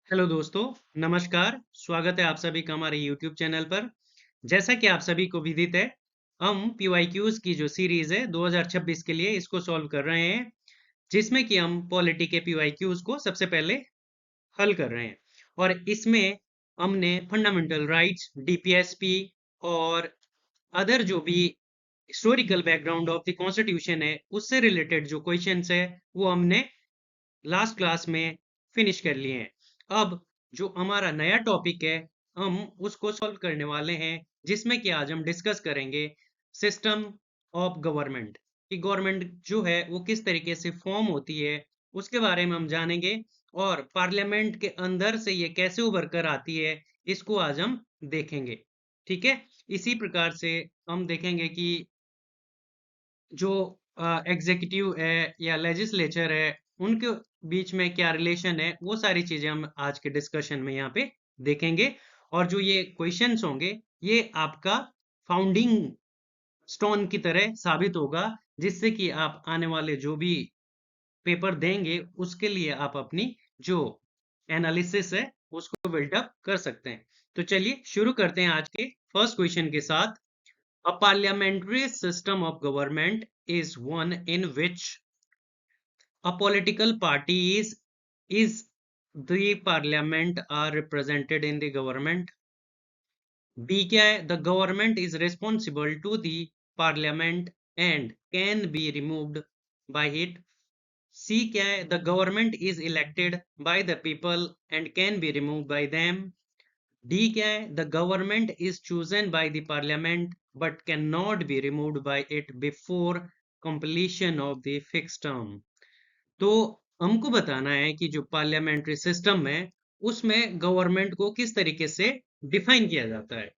Hello दोस्तों, नमस्कार। स्वागत है आप सभी का हमारे यूट्यूब चैनल पर। जैसा कि आप सभी को विदित है, हम पीवाईक्यूज की जो सीरीज है 2026 के लिए इसको सॉल्व कर रहे हैं, जिसमें कि हम पॉलिटी के पीवाईक्यूज को सबसे पहले हल कर रहे हैं। और इसमें हमने फंडामेंटल राइट्स, डीपीएसपी और अदर जो भी historical background of the constitution है, उससे रिलेटेड जो क्वेश्चंस है वो हमने लास्ट क्लास में फिनिश कर लिए हैं। अब जो हमारा नया टॉपिक है, हम उसको सॉल्व करने वाले हैं, जिसमें कि आज हम डिस्कस करेंगे सिस्टम ऑफ गवर्नमेंट कि गवर्नमेंट जो है वो किस तरीके से फॉर्म होती है, उसके बारे में हम जानेंगे। और पार्लियामेंट के अंदर से ये कैसे उभर कर आती है, इसको आज हम देखेंगे। ठीक है। इसी प्रकार से हम देखेंगे कि जो एग्जीक्यूटिव है या लेजिस्लेचर है, उनके बीच में क्या रिलेशन है, वो सारी चीजें हम आज के डिस्कशन में यहाँ पे देखेंगे। और जो ये क्वेश्चंस होंगे, ये आपका फाउंडिंग स्टोन की तरह साबित होगा, जिससे कि आप आने वाले जो भी पेपर देंगे, उसके लिए आप अपनी जो एनालिसिस है उसको बिल्डअप कर सकते हैं। तो चलिए शुरू करते हैं आज के फर्स्ट क्वेश्चन के साथ। A parliamentary system of government is one in which a political party is the parliament are represented in the government. B क्या है? The government is responsible to the parliament and can be removed by it. C क्या है? The government is elected by the people and can be removed by them. D क्या है? The government is chosen by the parliament but cannot be removed by it before completion of the fixed term. तो हमको बताना है कि जो parliamentary system है, उसमें गवर्नमेंट को किस तरीके से डिफाइन किया जाता है।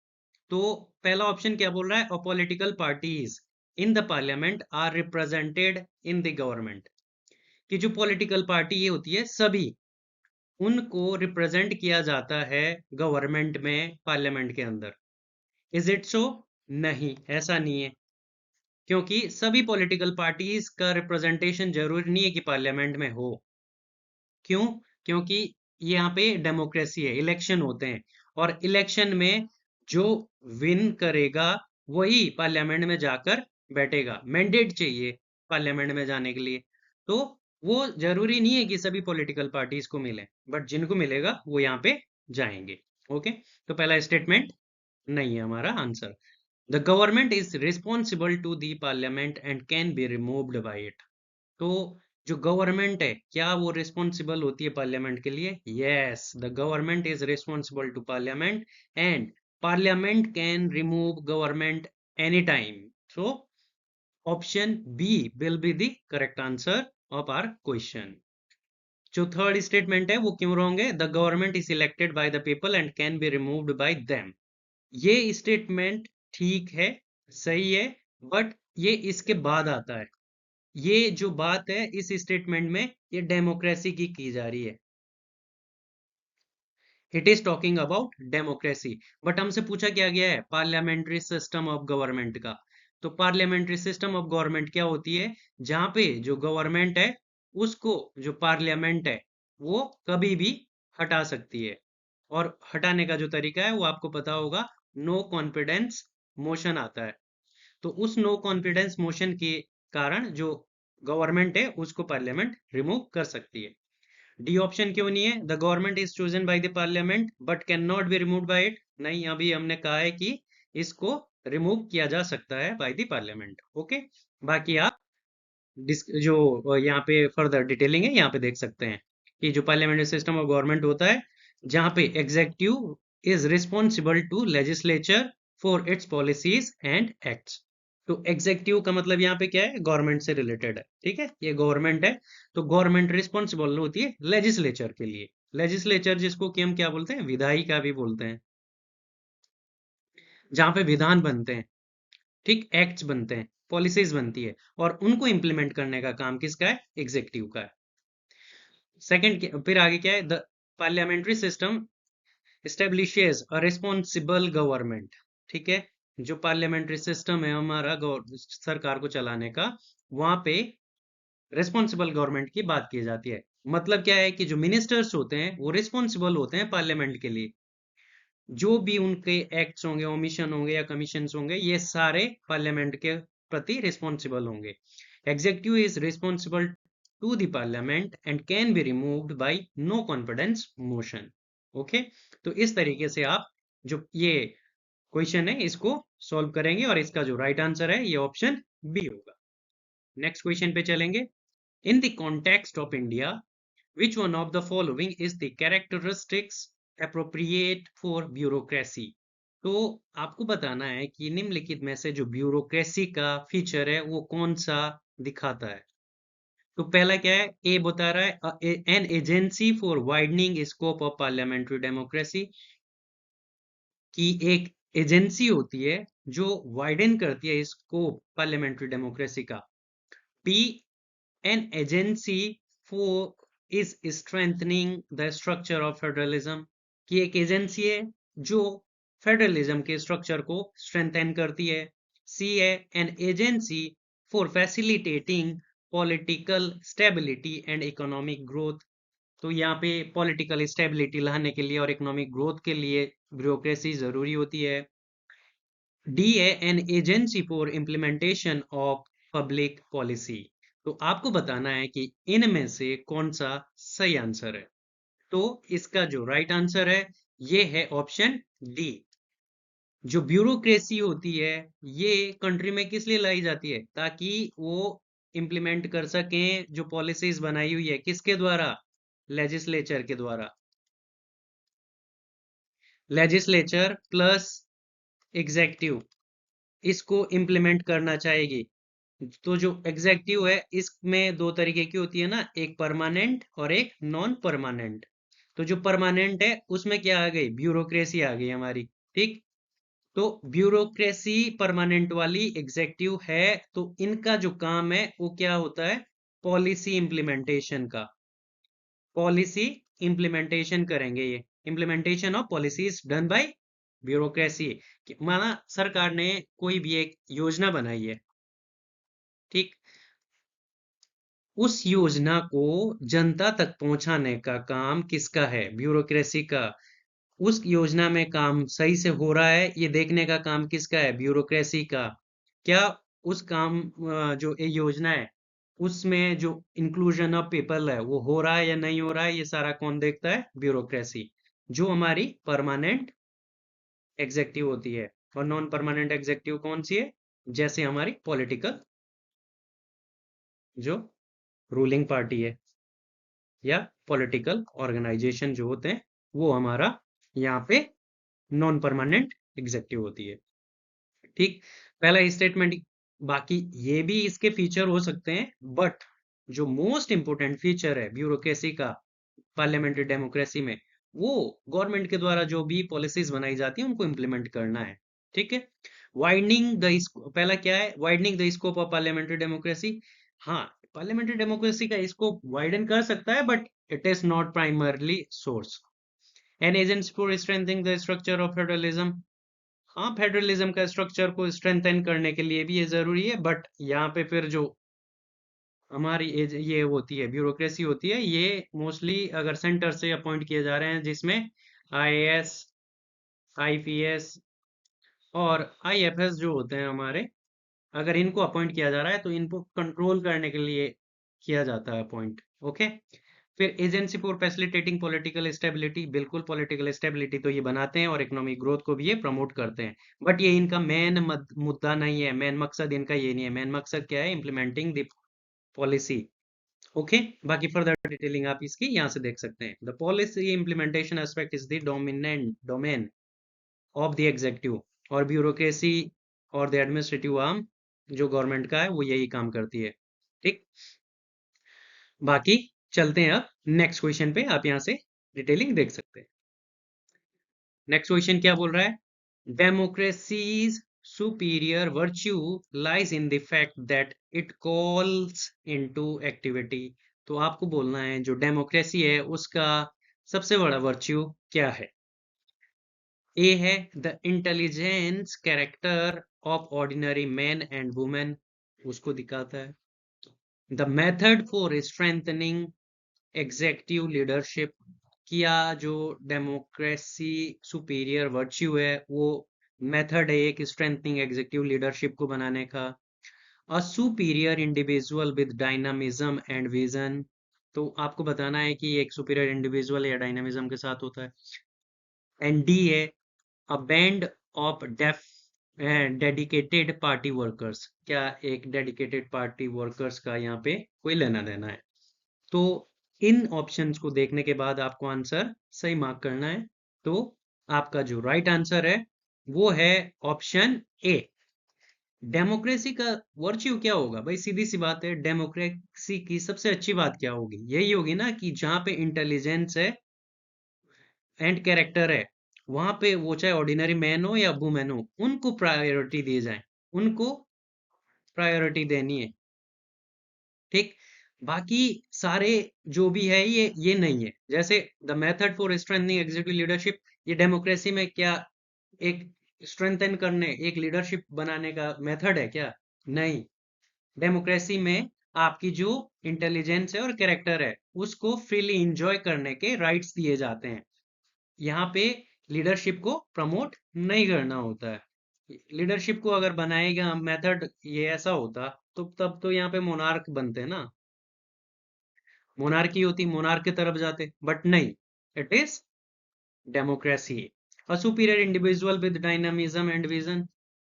तो पहला ऑप्शन क्या बोल रहा है? Political parties in the parliament are represented in the government. कि जो पॉलिटिकल पार्टी ये होती है, सभी उनको रिप्रेजेंट किया जाता है गवर्नमेंट में, पार्लियामेंट के अंदर। Is it so? नहीं, ऐसा नहीं है। क्योंकि सभी पॉलिटिकल पार्टीज का रिप्रेजेंटेशन जरूरी नहीं है कि पार्लियामेंट में हो। क्यों? क्योंकि यहाँ पे डेमोक्रेसी है, इलेक्शन होते हैं, और इलेक्शन में जो विन करेगा वही पार्लियामेंट में जाकर बैठेगा। मैंडेट चाहिए पार्लियामेंट में जाने के लिए। तो वो जरूरी नहीं है कि सभी पॉलिटिकल पार्टीज को मिले, बट जिनको मिलेगा वो यहाँ पे जाएंगे। ओके। तो पहला स्टेटमेंट नहीं है हमारा answer. The government is responsible to the parliament and can be removed by it. तो जो गवर्नमेंट है, क्या वो रिस्पॉन्सिबल होती है पार्लियामेंट के लिए? Yes, the government is responsible to parliament and parliament can remove government any time. So option B will be the correct answer of our question. जो थर्ड स्टेटमेंट है वो क्यों रॉन्ग है? The government is elected by the people and can be removed by them. ये statement ठीक है, सही है, बट ये इसके बाद आता है। ये जो बात है इस स्टेटमेंट में, ये डेमोक्रेसी की जा रही है। It is talking about democracy. But हमसे पूछा क्या गया है? पार्लियामेंट्री सिस्टम ऑफ गवर्नमेंट का। तो पार्लियामेंट्री सिस्टम ऑफ गवर्नमेंट क्या होती है? जहां पे जो गवर्नमेंट है, उसको जो पार्लियामेंट है वो कभी भी हटा सकती है। और हटाने का जो तरीका है वो आपको पता होगा, नो कॉन्फिडेंस मोशन आता है। तो उस नो कॉन्फिडेंस मोशन के कारण जो गवर्नमेंट है उसको पार्लियामेंट रिमूव कर सकती है। डी ऑप्शन क्यों नहीं है? The government is chosen by the parliament but can not be remove by it. नहीं, अभी हमने कहा है कि इसको रिमूव किया जा सकता है बाय द पार्लियामेंट। ओके। बाकी आप जो यहाँ पे फर्दर डिटेलिंग है यहाँ पे देख सकते हैं कि जो पार्लियामेंट्री सिस्टम ऑफ गवर्नमेंट होता है, जहाँ पे executive is responsible to legislature for its policies and acts. तो एग्जीक्यूटिव का मतलब यहाँ पे क्या है? गवर्नमेंट से रिलेटेड है। ठीक है, ये गवर्नमेंट है, तो गवर्नमेंट रिस्पॉन्सिबल होती है लेजिस्लेचर के लिए। लेजिस्लेचर जिसको कि हम क्या बोलते हैं? विधायिका भी बोलते हैं, जहाँ पे विधान बनते हैं, ठीक, एक्ट्स बनते हैं, पॉलिसीज बनती है, और उनको इंप्लीमेंट करने का काम किसका है? एग्जीक्यूटिव का है। सेकंड, फिर आगे क्या है? The parliamentary system establishes a responsible government. ठीक है, जो पार्लियामेंट्री सिस्टम है हमारा सरकार को चलाने का, वहां पे रिस्पॉन्सिबल गवर्नमेंट की बात की जाती है। मतलब क्या है कि जो मिनिस्टर्स होते हैं वो रिस्पॉन्सिबल होते हैं पार्लियामेंट के लिए। जो भी उनके एक्ट्स होंगे, ओमिशन होंगे या कमीशंस होंगे, ये सारे पार्लियामेंट के प्रति रिस्पॉन्सिबल होंगे। Executive is responsible to the parliament and can be removed by no confidence motion. Okay, तो इस तरीके से आप जो ये क्वेश्चन है इसको सॉल्व करेंगे और इसका जो राइट आंसर है ये ऑप्शन बी होगा। नेक्स्ट क्वेश्चन पे चलेंगे। इन the context of India, which one of the following is the characteristics appropriate for bureaucracy? तो आपको बताना है कि निम्नलिखित में से जो ब्यूरोक्रेसी का फीचर है वो कौन सा दिखाता है। तो पहला क्या है, ए बता रहा है an agency for widening scope of parliamentary democracy, कि एक एजेंसी होती है जो वाइडन करती है स्कोप पार्लियामेंट्री डेमोक्रेसी का। B, an agency for is strengthening the structure of federalism, कि एक एजेंसी है जो फेडरलिज्म के स्ट्रक्चर को स्ट्रेंथन करती है। सी है an agency for facilitating political stability and economic growth, तो यहाँ पे पॉलिटिकल स्टेबिलिटी लाने के लिए और इकोनॉमिक ग्रोथ के लिए ब्यूरोक्रेसी जरूरी होती है। डी है an agency for implementation of public policy, तो आपको बताना है कि इनमें से कौन सा सही आंसर है। तो इसका जो राइट आंसर है ये है ऑप्शन डी। जो ब्यूरोक्रेसी होती है ये कंट्री में किस लिए लाई जाती है, ताकि वो इम्प्लीमेंट कर सकें जो पॉलिसीज बनाई हुई है, किसके द्वारा, लेजिस्लेचर के द्वारा। लेजिस्लेचर प्लस एग्जेक्टिव इसको इम्प्लीमेंट करना चाहेगी। तो जो एग्जेक्टिव है इसमें दो तरीके की होती है ना, एक परमानेंट और एक नॉन परमानेंट। तो जो परमानेंट है उसमें क्या आ गई, ब्यूरोक्रेसी आ गई हमारी। ठीक, तो ब्यूरोक्रेसी परमानेंट वाली एग्जेक्टिव है, तो इनका जो काम है वो क्या होता है, पॉलिसी इंप्लीमेंटेशन का। पॉलिसी इंप्लीमेंटेशन करेंगे, ये implementation of policies done by bureaucracy. माना सरकार ने कोई भी एक योजना बनाई है, ठीक, उस योजना को जनता तक पहुंचाने का काम किसका है, ब्यूरोक्रेसी का। उस योजना में काम सही से हो रहा है ये देखने का काम किसका है, ब्यूरोक्रेसी का। क्या उस काम जो ये योजना है उसमें जो इंक्लूजन ऑफ पीपल है वो हो रहा है या नहीं हो रहा है, ये सारा कौन देखता है, ब्यूरोक्रेसी। जो हमारी परमानेंट एग्जेक्टिव होती है। और नॉन परमानेंट एग्जेक्टिव कौन सी है, जैसे हमारी पॉलिटिकल जो रूलिंग पार्टी है या पॉलिटिकल ऑर्गेनाइजेशन जो होते हैं वो हमारा यहाँ पे नॉन परमानेंट एग्जेक्टिव होती है। ठीक, पहला स्टेटमेंट। बाकी ये भी इसके फीचर हो सकते हैं, बट जो मोस्ट इंपोर्टेंट फीचर है ब्यूरोक्रेसी का पार्लियामेंट्री डेमोक्रेसी में, वो गवर्नमेंट के द्वारा जो भी पॉलिसीज बनाई जाती है उनको इम्प्लीमेंट करना है। ठीक है, वाइडनिंग द, पहला क्या है, widening the scope of parliamentary democracy. हाँ, पार्लियामेंट्री डेमोक्रेसी का स्कोप वाइडन कर सकता है, but it is not primarily source. N agency for strengthening the structure of federalism, हाँ फेडरलिज्म का स्ट्रक्चर को स्ट्रेंथन करने के लिए भी ये जरूरी है, बट यहाँ पे फिर जो हमारी ये होती है ब्यूरोक्रेसी होती है, ये मोस्टली अगर सेंटर से अपॉइंट किए जा रहे हैं, जिसमें आईएएस, आईपीएस और आईएफएस जो होते हैं हमारे, अगर इनको अपॉइंट किया जा रहा है तो इनको कंट्रोल करने के लिए किया जाता है अपॉइंट। ओके, फिर agency for facilitating political stability, बिल्कुल पॉलिटिकल स्टेबिलिटी तो ये बनाते हैं और इकोनॉमिक ग्रोथ को भी ये प्रमोट करते हैं, बट ये इनका मेन मुद्दा नहीं है, मेन मकसद इनका ये नहीं है। मेन मकसद क्या है, इम्प्लीमेंटिंग द पॉलिसी। ओके, बाकी फर्दर डिटेलिंग आप इसकी यहाँ से देख सकते हैं। The policy implementation aspect is the dominant domain of the executive, और ब्यूरोक्रेसी और द एडमिनिस्ट्रेटिव आर्म जो गवर्नमेंट का है वो यही काम करती है। ठीक, बाकी चलते हैं अब नेक्स्ट क्वेश्चन पे, आप यहाँ से डिटेलिंग देख सकते हैं। नेक्स्ट क्वेश्चन क्या बोल रहा है, democracies superior virtue lies in the fact that it calls into activity. तो आपको बोलना है जो डेमोक्रेसी है उसका सबसे बड़ा वर्च्यू क्या है। ए है the intelligence character of ordinary man and women, उसको दिखाता है। The method for strengthening executive leadership, क्या जो डेमोक्रेसी सुपीरियर वर्च्यू है वो मेथड है एक स्ट्रेंथनिंग एग्जीक्यूटिव लीडरशिप को बनाने का। A superior individual with dynamism and vision, तो आपको बताना है कि एक सुपीरियर इंडिविजुअल या डायनामिज्म के साथ होता है। एंड डी है a band of def dedicated party workers, क्या एक डेडिकेटेड पार्टी वर्कर्स का यहाँ पे कोई लेना देना है। तो इन ऑप्शंस को देखने के बाद आपको आंसर सही मार्क करना है। तो आपका जो राइट आंसर है वो है ऑप्शन ए। डेमोक्रेसी का वर्च्यू क्या होगा भाई, सीधी सी बात है, डेमोक्रेसी की सबसे अच्छी बात क्या होगी, यही होगी ना कि जहां पे इंटेलिजेंस है एंड कैरेक्टर है, वहां पे वो चाहे ऑर्डिनरी मैन हो या वुमेन हो, उनको प्रायोरिटी दी जाए, उनको प्रायोरिटी देनी है। ठीक, बाकी सारे जो भी है ये नहीं है। जैसे the method for strengthening executive leadership, ये डेमोक्रेसी में क्या एक स्ट्रेंथन करने, एक लीडरशिप बनाने का मेथड है क्या? नहीं। डेमोक्रेसी में आपकी जो इंटेलिजेंस है और कैरेक्टर है उसको फ्रीली इंजॉय करने के राइट्स दिए जाते हैं। यहाँ पे लीडरशिप को प्रमोट नहीं करना होता है। लीडरशिप को अगर बनाएगा मेथड ये ऐसा होता तो तब तो यहाँ पे मोनार्क बनते ना, मोनार्की होती, मोनार्क की तरफ जाते, बट नहीं, it is democracy. A superior individual with dynamism and vision,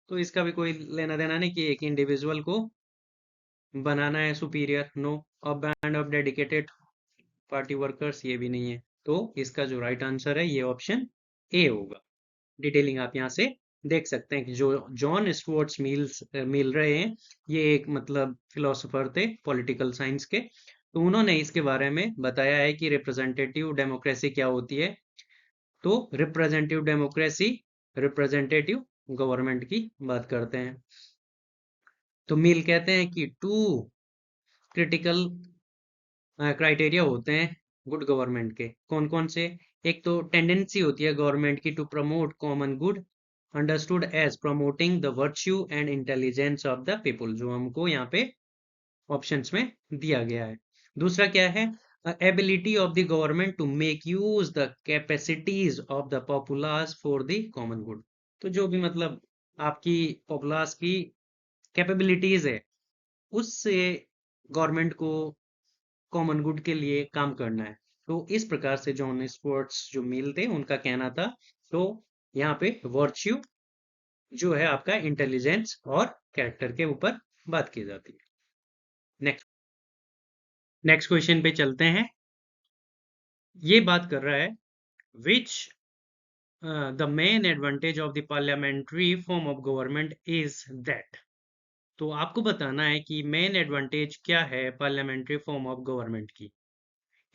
तो इसका भी कोई लेना देना नहीं कि एक इंडिविजुअल को बनाना है superior, no. A band of dedicated party workers, ये भी नहीं है। तो इसका जो राइट आंसर है ये ऑप्शन ए होगा। डिटेलिंग आप यहाँ से देख सकते हैं कि जो जॉन स्टुअर्ट मिल रहे हैं, ये एक मतलब फिलोसोफर थे पॉलिटिकल साइंस के। तो उन्होंने इसके बारे में बताया है कि रिप्रेजेंटेटिव डेमोक्रेसी क्या होती है। तो रिप्रेजेंटेटिव डेमोक्रेसी रिप्रेजेंटेटिव गवर्नमेंट की बात करते हैं। तो मिल कहते हैं कि टू क्रिटिकल क्राइटेरिया होते हैं गुड गवर्नमेंट के, कौन कौन से। एक तो टेंडेंसी होती है गवर्नमेंट की to promote common good, understood as promoting the virtue and intelligence of the people, जो हमको यहाँ पे ऑप्शंस में दिया गया है। दूसरा क्या है, ability of the government to make use the capacities of the populace for the common good, तो जो भी मतलब आपकी पॉपुलास की कैपेबिलिटीज है उससे गवर्नमेंट को कॉमन गुड के लिए काम करना है। तो इस प्रकार से जॉन स्पोर्ट्स जो मिल थे उनका कहना था। तो यहाँ पे वर्च्यू जो है आपका इंटेलिजेंस और कैरेक्टर के ऊपर बात की जाती है। नेक्स्ट नेक्स्ट क्वेश्चन पे चलते हैं। ये बात कर रहा है which the main advantage of the parliamentary form of government is that, तो आपको बताना है कि मेन एडवांटेज क्या है पार्लियामेंट्री फॉर्म ऑफ गवर्नमेंट की।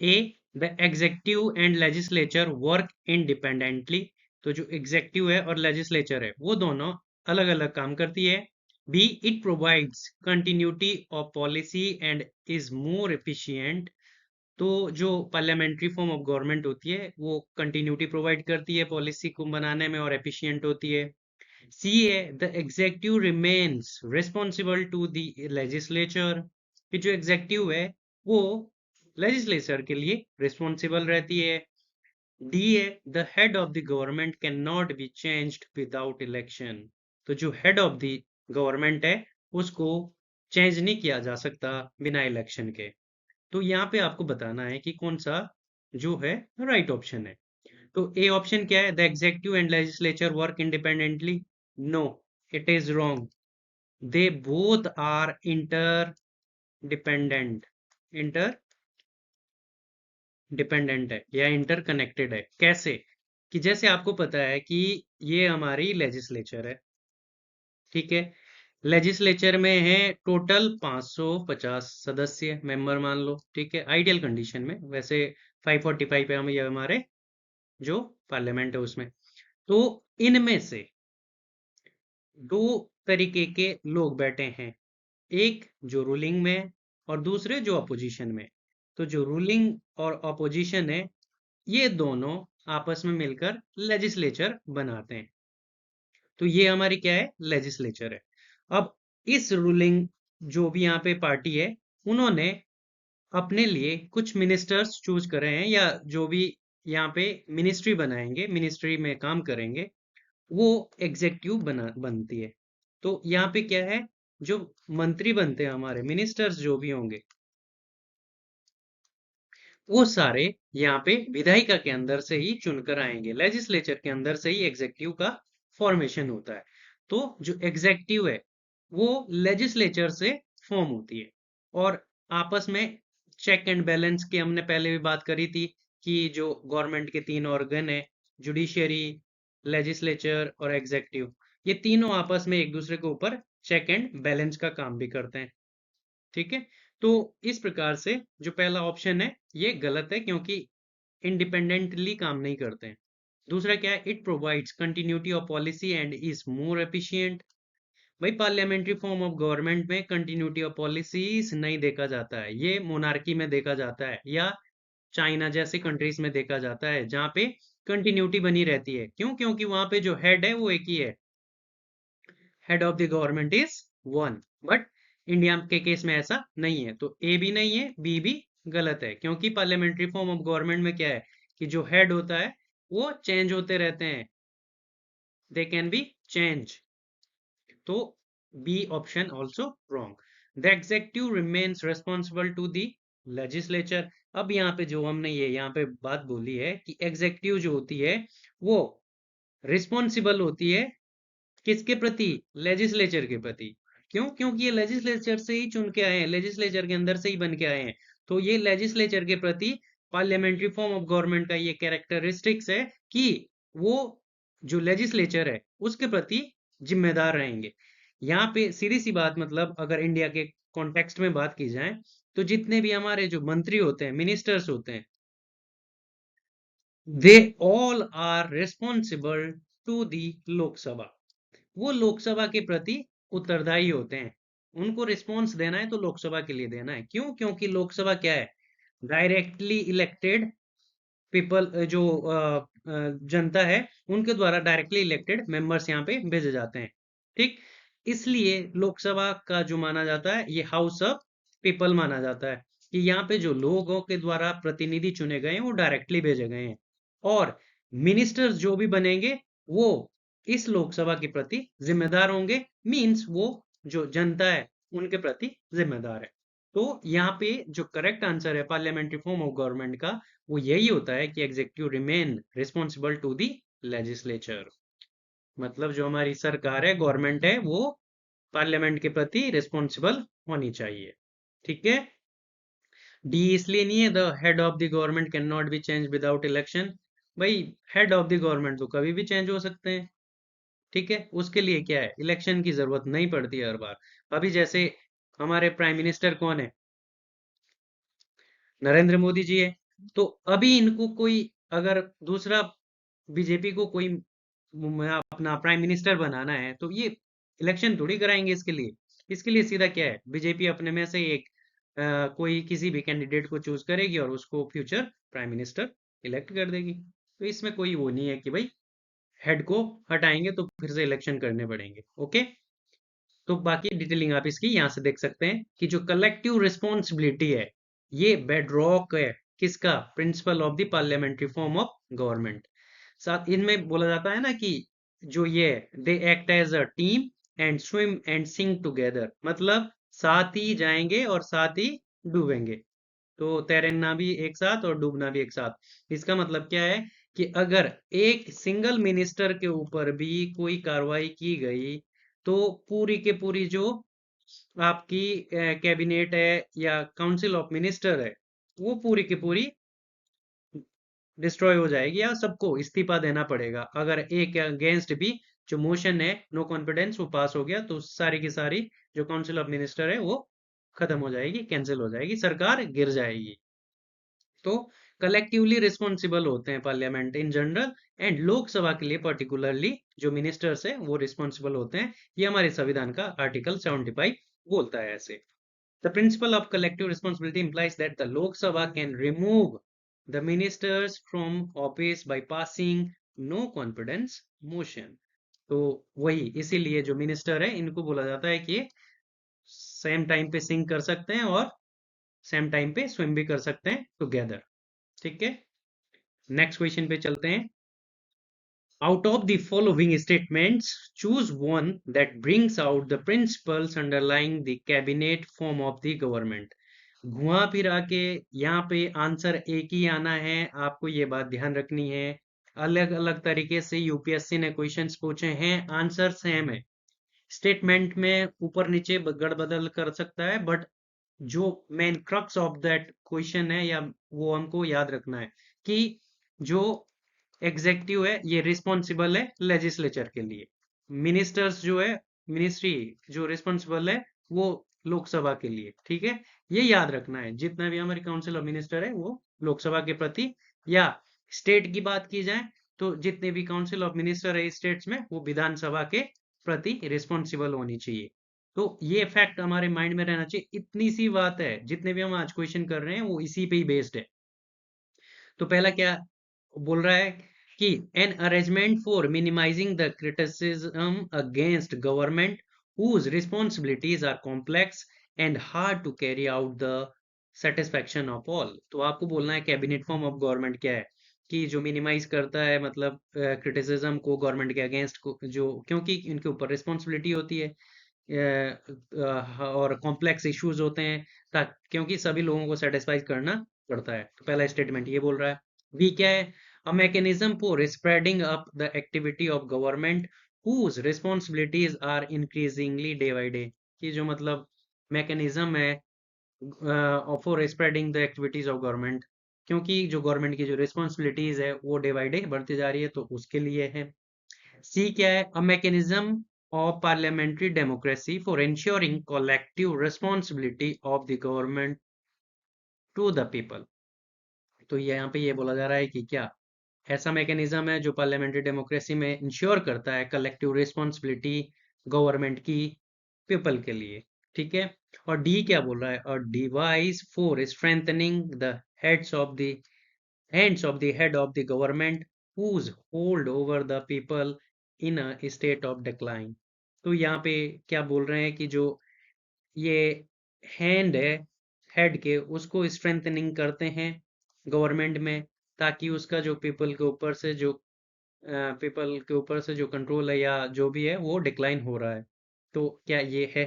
A, the executive and legislature work independently, तो जो एग्जेक्टिव है और लेजिस्लेचर है वो दोनों अलग अलग काम करती है। B, it provides continuity of policy and is more efficient, तो जो पार्लियामेंट्री फॉर्म ऑफ गवर्नमेंट होती है वो कंटिन्यूटी प्रोवाइड करती है पॉलिसी को बनाने में और एफिशिएंट होती है। सी है the executive remains responsible to the legislature, कि जो एग्जेक्टिव है वो लेजिस्लेचर के लिए रिस्पॉन्सिबल रहती है। डी है the head of the government can not be changed without election, तो जो हेड ऑफ द गवर्नमेंट है उसको चेंज नहीं किया जा सकता बिना इलेक्शन के। तो यहाँ पे आपको बताना है कि कौन सा जो है राइट ऑप्शन है। तो ए ऑप्शन क्या है, the executive and legislature work independently, no, it is wrong. They both are interdependent, interdependent है या इंटरकनेक्टेड है। कैसे, कि जैसे आपको पता है कि ये हमारी लेजिस्लेचर है, ठीक है। लेजिस्लेचर में है टोटल 550 सदस्य मेंबर मान लो, ठीक है, आइडियल कंडीशन में। वैसे 545 है हम, ये हमारे जो पार्लियामेंट है उसमें। तो इनमें से दो तरीके के लोग बैठे हैं, एक जो रूलिंग में और दूसरे जो अपोजिशन में। तो जो रूलिंग और अपोजिशन है ये दोनों आपस में मिलकर लेजिस्लेचर बनाते हैं। तो ये हमारी क्या है, लेजिस्लेचर है। अब इस रूलिंग जो भी यहाँ पे पार्टी है उन्होंने अपने लिए कुछ मिनिस्टर्स चूज कर रहे हैं, या जो भी यहाँ पे मिनिस्ट्री बनाएंगे, मिनिस्ट्री में काम करेंगे, वो एग्जेक्टिव बनती है। तो यहाँ पे क्या है, जो मंत्री बनते हैं हमारे, मिनिस्टर्स जो भी होंगे, वो सारे यहाँ पे विधायिका के अंदर से ही चुनकर आएंगे, लेजिस्लेचर के अंदर से ही एग्जेक्टिव का फॉर्मेशन होता है। तो जो एग्जेक्टिव है वो लेजिस्लेचर से फॉर्म होती है, और आपस में चेक एंड बैलेंस की हमने पहले भी बात करी थी कि जो गवर्नमेंट के तीन ऑर्गन है, जुडिशरी, लेजिस्लेचर और एग्जेक्टिव, ये तीनों आपस में एक दूसरे के ऊपर चेक एंड बैलेंस का काम भी करते हैं। ठीक है, तो इस प्रकार से जो पहला ऑप्शन है ये गलत है, क्योंकि इंडिपेंडेंटली काम नहीं करते हैं। दूसरा क्या है, it provides continuity of policy and is more efficient. भाई पार्लियामेंट्री फॉर्म ऑफ गवर्नमेंट में कंटिन्यूटी ऑफ पॉलिसीज नहीं देखा जाता है, ये मोनार्की में देखा जाता है, या चाइना जैसे कंट्रीज में देखा जाता है जहाँ पे कंटिन्यूटी बनी रहती है। क्यों? क्योंकि वहां पे जो हेड है वो एक ही है, head of the government is one. But India के केस में ऐसा नहीं है, तो ए भी नहीं है, बी भी गलत है, क्योंकि पार्लियामेंट्री फॉर्म ऑफ गवर्नमेंट में क्या है कि जो हेड होता है वो चेंज होते रहते हैं, दे कैन बी चेंज। तो B option also wrong. The executive remains responsible to the legislature. अब यहाँ पे जो हमने ये यहाँ पे बात बोली है कि एग्जेक्टिव जो होती है वो रिस्पॉन्सिबल होती है किसके प्रति? लेजिस्लेचर के प्रति। क्यों? क्योंकि ये लेजिस्लेचर से ही चुन के आए हैं, लेजिस्लेचर के अंदर से ही बन के आए हैं। तो ये लेजिस्लेचर के प्रति पार्लियामेंट्री फॉर्म ऑफ गवर्नमेंट का ये कैरेक्टरिस्टिक्स है कि वो जो लेजिस्लेचर है उसके प्रति जिम्मेदार रहेंगे। यहाँ पे सीधी सी बात, मतलब अगर इंडिया के कॉन्टेक्स्ट में बात की जाए तो जितने भी हमारे जो मंत्री होते हैं, मिनिस्टर्स होते हैं, they all are responsible to the Lok Sabha. वो लोकसभा के प्रति उत्तरदायी होते हैं। उनको रिस्पॉन्स देना है तो लोकसभा के लिए देना है। क्यों? क्योंकि लोकसभा क्या है, डायरेक्टली इलेक्टेड पीपल, जो जनता है उनके द्वारा डायरेक्टली इलेक्टेड मेंबर्स यहाँ पे भेजे जाते हैं। ठीक, इसलिए लोकसभा का जो माना जाता है ये हाउस ऑफ पीपल माना जाता है, कि यहाँ पे जो लोगों के द्वारा प्रतिनिधि चुने गए हैं वो डायरेक्टली भेजे गए हैं, और मिनिस्टर्स जो भी बनेंगे वो इस लोकसभा के प्रति जिम्मेदार होंगे, मींस वो जो जनता है उनके प्रति जिम्मेदार है। तो यहाँ पे जो करेक्ट आंसर है पार्लियामेंट्री फॉर्म ऑफ गवर्नमेंट का, वो यही होता है कि executive remain responsible to the legislature. मतलब जो हमारी सरकार है, गवर्नमेंट है, वो पार्लियामेंट के प्रति रिस्पॉन्सिबल होनी चाहिए। ठीक है, डी इसलिए नहीं है, the head of the government can not B change without election. भाई हेड ऑफ द गवर्नमेंट तो कभी भी चेंज हो सकते हैं। ठीक है, उसके लिए क्या है, इलेक्शन की जरूरत नहीं पड़ती हर बार। अभी जैसे हमारे प्राइम मिनिस्टर कौन है? नरेंद्र मोदी जी है। तो अभी इनको कोई, अगर दूसरा बीजेपी को कोई अपना प्राइम मिनिस्टर बनाना है तो ये इलेक्शन थोड़ी कराएंगे इसके लिए। इसके लिए सीधा क्या है, बीजेपी अपने में से एक कोई किसी भी कैंडिडेट को चूज करेगी और उसको फ्यूचर प्राइम मिनिस्टर इलेक्ट कर देगी। तो इसमें कोई वो नहीं है कि भाई हेड को हटाएंगे तो फिर से इलेक्शन करने पड़ेंगे। ओके, तो बाकी डिटेलिंग आप इसकी यहाँ से देख सकते हैं कि जो कलेक्टिव रिस्पॉन्सिबिलिटी है ये बेडरॉक है किसका? Principle of the parliamentary form of government. साथ इनमें बोला जाता है ना कि जो ये they act as a team and swim and sink together, मतलब साथ ही जाएंगे और साथ ही डूबेंगे। तो तैरना भी एक साथ और डूबना भी एक साथ। इसका मतलब क्या है कि अगर एक सिंगल मिनिस्टर के ऊपर भी कोई कार्रवाई की गई तो पूरी के पूरी जो आपकी कैबिनेट है या काउंसिल ऑफ मिनिस्टर है वो पूरी की पूरी डिस्ट्रॉय हो जाएगी, या सबको इस्तीफा देना पड़ेगा। अगर एक अगेंस्ट भी जो मोशन है, नो कॉन्फिडेंस, वो पास हो गया तो सारी की सारी जो काउंसिल ऑफ मिनिस्टर है वो खत्म हो जाएगी, कैंसिल हो जाएगी, सरकार गिर जाएगी। तो कलेक्टिवली रिस्पॉन्सिबल होते हैं parliament in general, and Lok Sabha के लिए पर्टिकुलरली जो मिनिस्टर्स है वो रिस्पॉन्सिबल होते हैं। ये हमारे संविधान का आर्टिकल 75 बोलता है ऐसे। The principle of collective responsibility implies that the Lok Sabha can remove the ministers from office by passing no confidence motion. तो वही इसीलिए जो मिनिस्टर है इनको बोला जाता है कि सेम टाइम पे सिंक कर सकते हैं और सेम टाइम पे स्विम भी कर सकते हैं टुगेदर। ठीक है, नेक्स्ट क्वेश्चन पे चलते हैं। Out of the following statements, choose one that brings out the principles underlying the cabinet form of the government. घुमा फिरा के यहाँ पे आंसर एक ही आना है, आपको ये बात ध्यान रखनी है। अलग अलग तरीके से यूपीएससी ने क्वेश्चंस पूछे हैं, आंसर सेम है। स्टेटमेंट में ऊपर नीचे गड़बड़ कर सकता है, बट जो main crux of that question है या वो हमको याद रखना है कि जो एग्जेक्टिव है ये रिस्पॉन्सिबल है लेजिस्लेचर के लिए, मिनिस्टर्स जो है, मिनिस्ट्री जो रिस्पॉन्सिबल है वो लोकसभा के लिए। ठीक है, ये याद रखना है, जितना भी हमारी काउंसिल ऑफ मिनिस्टर है वो लोकसभा के प्रति, या स्टेट की बात की जाए तो जितने भी काउंसिल ऑफ मिनिस्टर है स्टेट्स में वो विधानसभा के प्रति रिस्पॉन्सिबल होनी चाहिए। तो ये फैक्ट हमारे माइंड में रहना चाहिए। इतनी सी बात है, जितने भी हम आज क्वेश्चन कर रहे हैं वो इसी पे ही बेस्ड है। तो पहला क्या बोल रहा है कि an arrangement for minimising the criticism against government whose responsibilities are complex and hard to carry out the satisfaction of all। तो आपको बोलना है कैबिनेट फॉर्म ऑफ गवर्नमेंट क्या है, कि जो मिनिमाइज करता है मतलब क्रिटिसिज्म को गवर्नमेंट के अगेंस्ट को, जो क्योंकि इनके ऊपर रिस्पॉन्सिबिलिटी होती है और कॉम्प्लेक्स इश्यूज होते हैं, क्योंकि सभी लोगों को सेटिस्फाई करना पड़ता है। तो पहला स्टेटमेंट ये बोल रहा है। वी क्या है, a mechanism for spreading up the activity of government whose responsibilities are increasingly day by day। कि जो मतलब मैकेनिज्म है for spreading the activities of government, क्योंकि जो गवर्नमेंट की जो रिस्पॉन्सिबिलिटीज है वो डे बाई डे बढ़ती जा रही है, तो उसके लिए है। सी क्या है, a mechanism of parliamentary democracy for ensuring collective responsibility of the government to the people. तो यहाँ पे ये बोला जा रहा है कि क्या ऐसा मैकेनिज्म है जो पार्लियामेंट्री डेमोक्रेसी में इंश्योर करता है कलेक्टिव रिस्पॉन्सिबिलिटी गवर्नमेंट की पीपल के लिए। ठीक है, और डी क्या बोल रहा है, और device for strengthening the heads of the hands of the head of the government whose hold over the people in a state of decline। तो यहाँ पे क्या बोल रहे हैं कि जो ये हैंड है हेड के, उसको स्ट्रेंथनिंग करते हैं गवर्नमेंट में, ताकि उसका जो पीपल के ऊपर से जो कंट्रोल है या जो भी है वो डिक्लाइन हो रहा है। तो क्या ये है,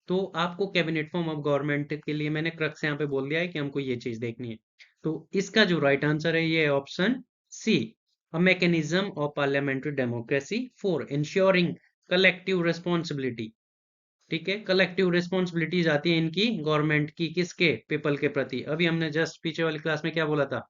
तो आपको कैबिनेट फॉर्म ऑफ गवर्नमेंट के लिए मैंने क्रक्स यहाँ पे बोल दिया है कि हमको ये चीज देखनी है। तो इसका जो राइट आंसर है ये option C, a mechanism of parliamentary democracy for ensuring collective responsibility. ठीक है, कलेक्टिव रिस्पॉन्सिबिलिटीज आती है इनकी गवर्नमेंट की, किसके, पीपल के प्रति। अभी हमने जस्ट पीछे वाली क्लास में क्या बोला था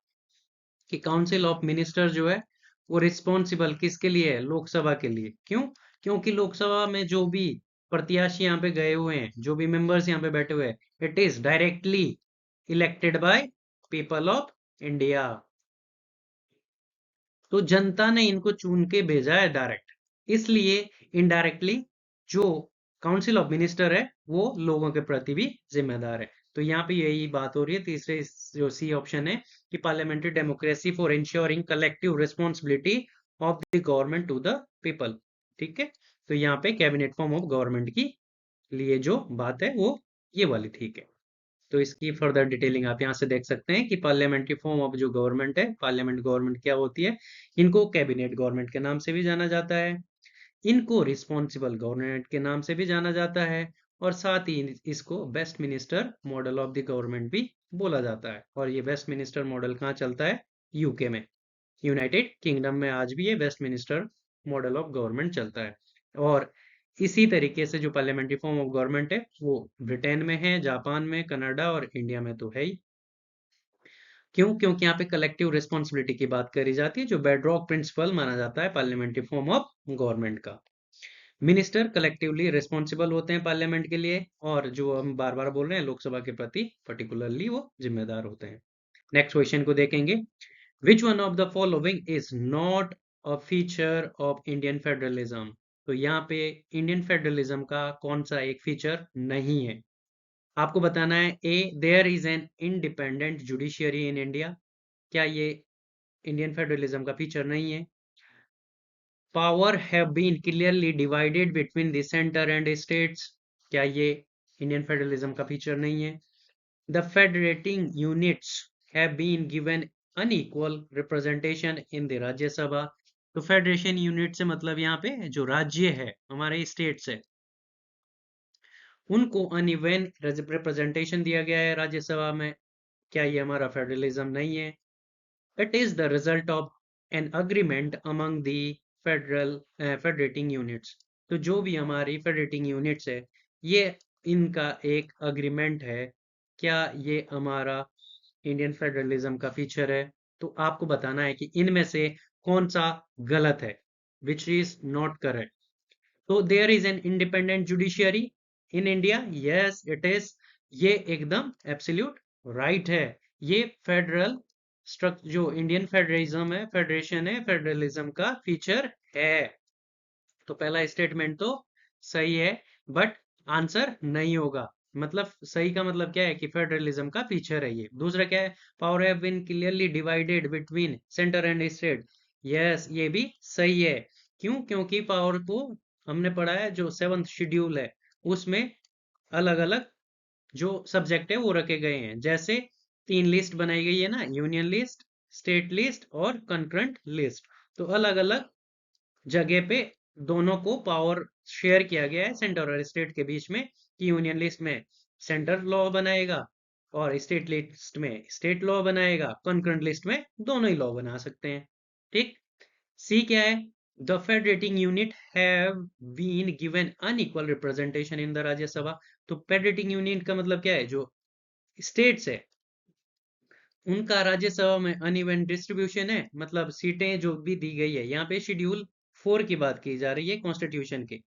कि काउंसिल ऑफ मिनिस्टर जो है वो रिस्पॉन्सिबल किसके लिए है, लोकसभा के लिए। क्यों, क्योंकि लोकसभा में जो भी प्रत्याशी यहाँ पे गए हुए हैं, जो भी मेंबर्स यहाँ पे बैठे हुए हैं, it is directly elected by people of India. तो जनता ने इनको चुन के भेजा है डायरेक्ट, इसलिए इनडायरेक्टली जो काउंसिल ऑफ मिनिस्टर है वो लोगों के प्रति भी जिम्मेदार है। तो यहाँ पे यही बात हो रही है तीसरे जो सी ऑप्शन है कि parliamentary democracy for ensuring collective responsibility of the government to the people. ठीक है, तो यहाँ पे कैबिनेट फॉर्म ऑफ गवर्नमेंट की लिए जो बात है वो ये वाली ठीक है। तो इसकी फर्दर डिटेलिंग आप यहाँ से देख सकते हैं कि पार्लियामेंट्री फॉर्म ऑफ जो गवर्नमेंट है, पार्लियामेंट गवर्नमेंट क्या होती है, इनको कैबिनेट गवर्नमेंट के नाम से भी जाना जाता है, इनको रिस्पॉन्सिबल गवर्नमेंट के नाम से भी जाना जाता है, और साथ ही इसको Westminster model of the government भी बोला जाता है। और ये वेस्ट मिनिस्टर मॉडल कहाँ चलता है, यूके में, यूनाइटेड किंगडम में आज भी ये Westminster model of government चलता है। और इसी तरीके से जो पार्लियामेंट्री फॉर्म ऑफ गवर्नमेंट है वो ब्रिटेन में है, जापान में, कनाडा और इंडिया में तो है ही। क्यों, क्योंकि यहाँ पे कलेक्टिव रिस्पॉन्सिबिलिटी की बात करी जाती है, जो बेडरॉक प्रिंसिपल माना जाता है पार्लियामेंट्री फॉर्म ऑफ गवर्नमेंट का। मिनिस्टर कलेक्टिवली रिस्पॉन्सिबल होते हैं पार्लियामेंट के लिए, और जो हम बार बार बोल रहे हैं लोकसभा के प्रति पर्टिकुलरली वो जिम्मेदार होते हैं। नेक्स्ट क्वेश्चन को देखेंगे। Which one of the following is not a feature of Indian federalism. तो यहाँ पे इंडियन फेडरलिज्म का कौन सा एक फीचर नहीं है, आपको बताना है। A, there is an independent judiciary in India. क्या ये इंडियन फेडरलिज्म का फीचर नहीं है। Power have been clearly divided between the centre and states. क्या ये इंडियन फेडरलिज्म का फीचर नहीं है। The federating units have been given unequal representation in the Rajya Sabha. तो फेडरेशन यूनिट से मतलब यहाँ पे जो राज्य है हमारे स्टेट्स है उनको अनइवन रिप्रेजेंटेशन दिया गया है राज्यसभा में। क्या ये हमारा फेडरलिज्म नहीं है? It is the result of an agreement among the federating units. तो जो भी हमारी फेडरेटिंग यूनिट्स है ये इनका एक अग्रीमेंट है। क्या ये हमारा इंडियन फेडरलिज्म का फीचर है? तो आपको बताना है कि इनमें से कौन सा गलत है, विच इज नॉट करेक्ट। तो there is an independent judiciary in India, yes it is. ये एकदम एब्सोल्यूट राइट है। ये फेडरल स्ट्रक्चर जो इंडियन फेडरलिज्म है, फेडरेशन है, फेडरलिज्म का फीचर है। तो पहला स्टेटमेंट तो सही है, बट आंसर नहीं होगा। मतलब सही का मतलब क्या है कि फेडरलिज्म का फीचर है ये। दूसरा क्या है? Power have been clearly divided between centre and state, yes ये भी सही है। क्यों? क्योंकि पावर को हमने पढ़ा है जो 7th शेड्यूल है उसमें अलग अलग जो सब्जेक्ट है वो रखे गए हैं। जैसे 3 लिस्ट बनाई गई है ना, यूनियन लिस्ट, स्टेट लिस्ट और कंकरेंट लिस्ट। तो अलग अलग जगह पे दोनों को पावर शेयर किया गया है सेंटर और स्टेट के बीच में, कि यूनियन लिस्ट में सेंटर लॉ बनाएगा और स्टेट लिस्ट में स्टेट लॉ बनाएगा, कंकरेंट लिस्ट में दोनों ही लॉ बना सकते हैं। ठीक। सी क्या है? The federating unit have been given unequal representation in the Rajya Sabha. तो फेडरेटिंग यूनिट का मतलब क्या है? जो स्टेट्स है उनका राज्यसभा में अनइवन डिस्ट्रीब्यूशन है। मतलब सीटें जो भी दी गई है, यहाँ पे शेड्यूल 4 की बात की जा रही है कॉन्स्टिट्यूशन के।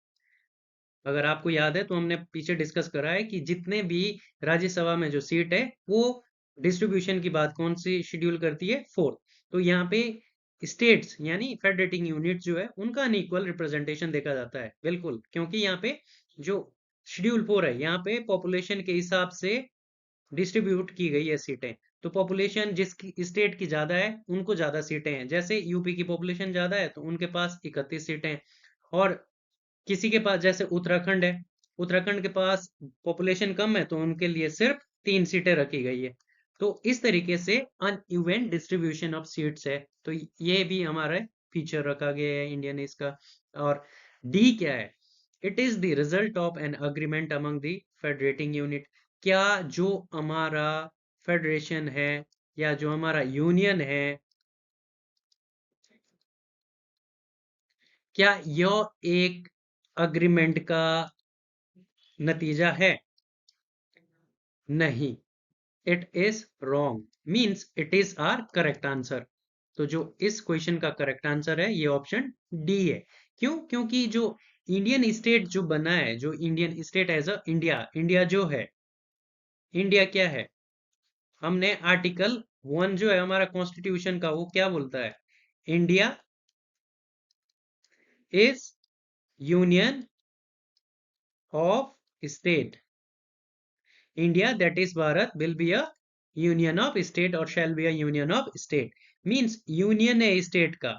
अगर आपको याद है तो हमने पीछे डिस्कस करा है कि जितने भी राज्यसभा में जो सीट है वो डिस्ट्रीब्यूशन की बात कौन सी शेड्यूल करती है? 4। तो यहाँ पे स्टेट्स यानी फेडरेटिंग यूनिट जो है उनका अनइक्वल रिप्रेजेंटेशन देखा जाता है, बिल्कुल। क्योंकि यहाँ पे जो शेड्यूल 4 है यहाँ पे पॉपुलेशन के हिसाब से डिस्ट्रीब्यूट की गई है सीटें। तो पॉपुलेशन जिसकी स्टेट की ज्यादा है उनको ज्यादा सीटें हैं। जैसे यूपी की पॉपुलेशन ज्यादा है तो उनके पास 31 सीटें हैं। और किसी के पास जैसे उत्तराखंड है, उत्तराखंड के पास पॉपुलेशन कम है तो उनके लिए सिर्फ 3 सीटें रखी गई है। तो इस तरीके से अनइवन डिस्ट्रीब्यूशन ऑफ सीट्स है। तो ये भी हमारा फीचर रखा गया है इंडियन इसका। और डी क्या है? It is the result of an agreement among the federating unit. क्या जो हमारा फेडरेशन है या जो हमारा यूनियन है, क्या यह एक अग्रीमेंट का नतीजा है? नहीं, it is wrong, means it is our correct answer. तो जो इस क्वेश्चन का करेक्ट आंसर है ये ऑप्शन डी है। क्यों? क्योंकि जो इंडियन स्टेट जो बना है, जो Indian state as a India, India जो है, इंडिया क्या है? हमने आर्टिकल 1 जो है हमारा कॉन्स्टिट्यूशन का वो क्या बोलता है? India is union of state. India, that is Bharat, will be a union of state or shall be a union of state. Means union है state का।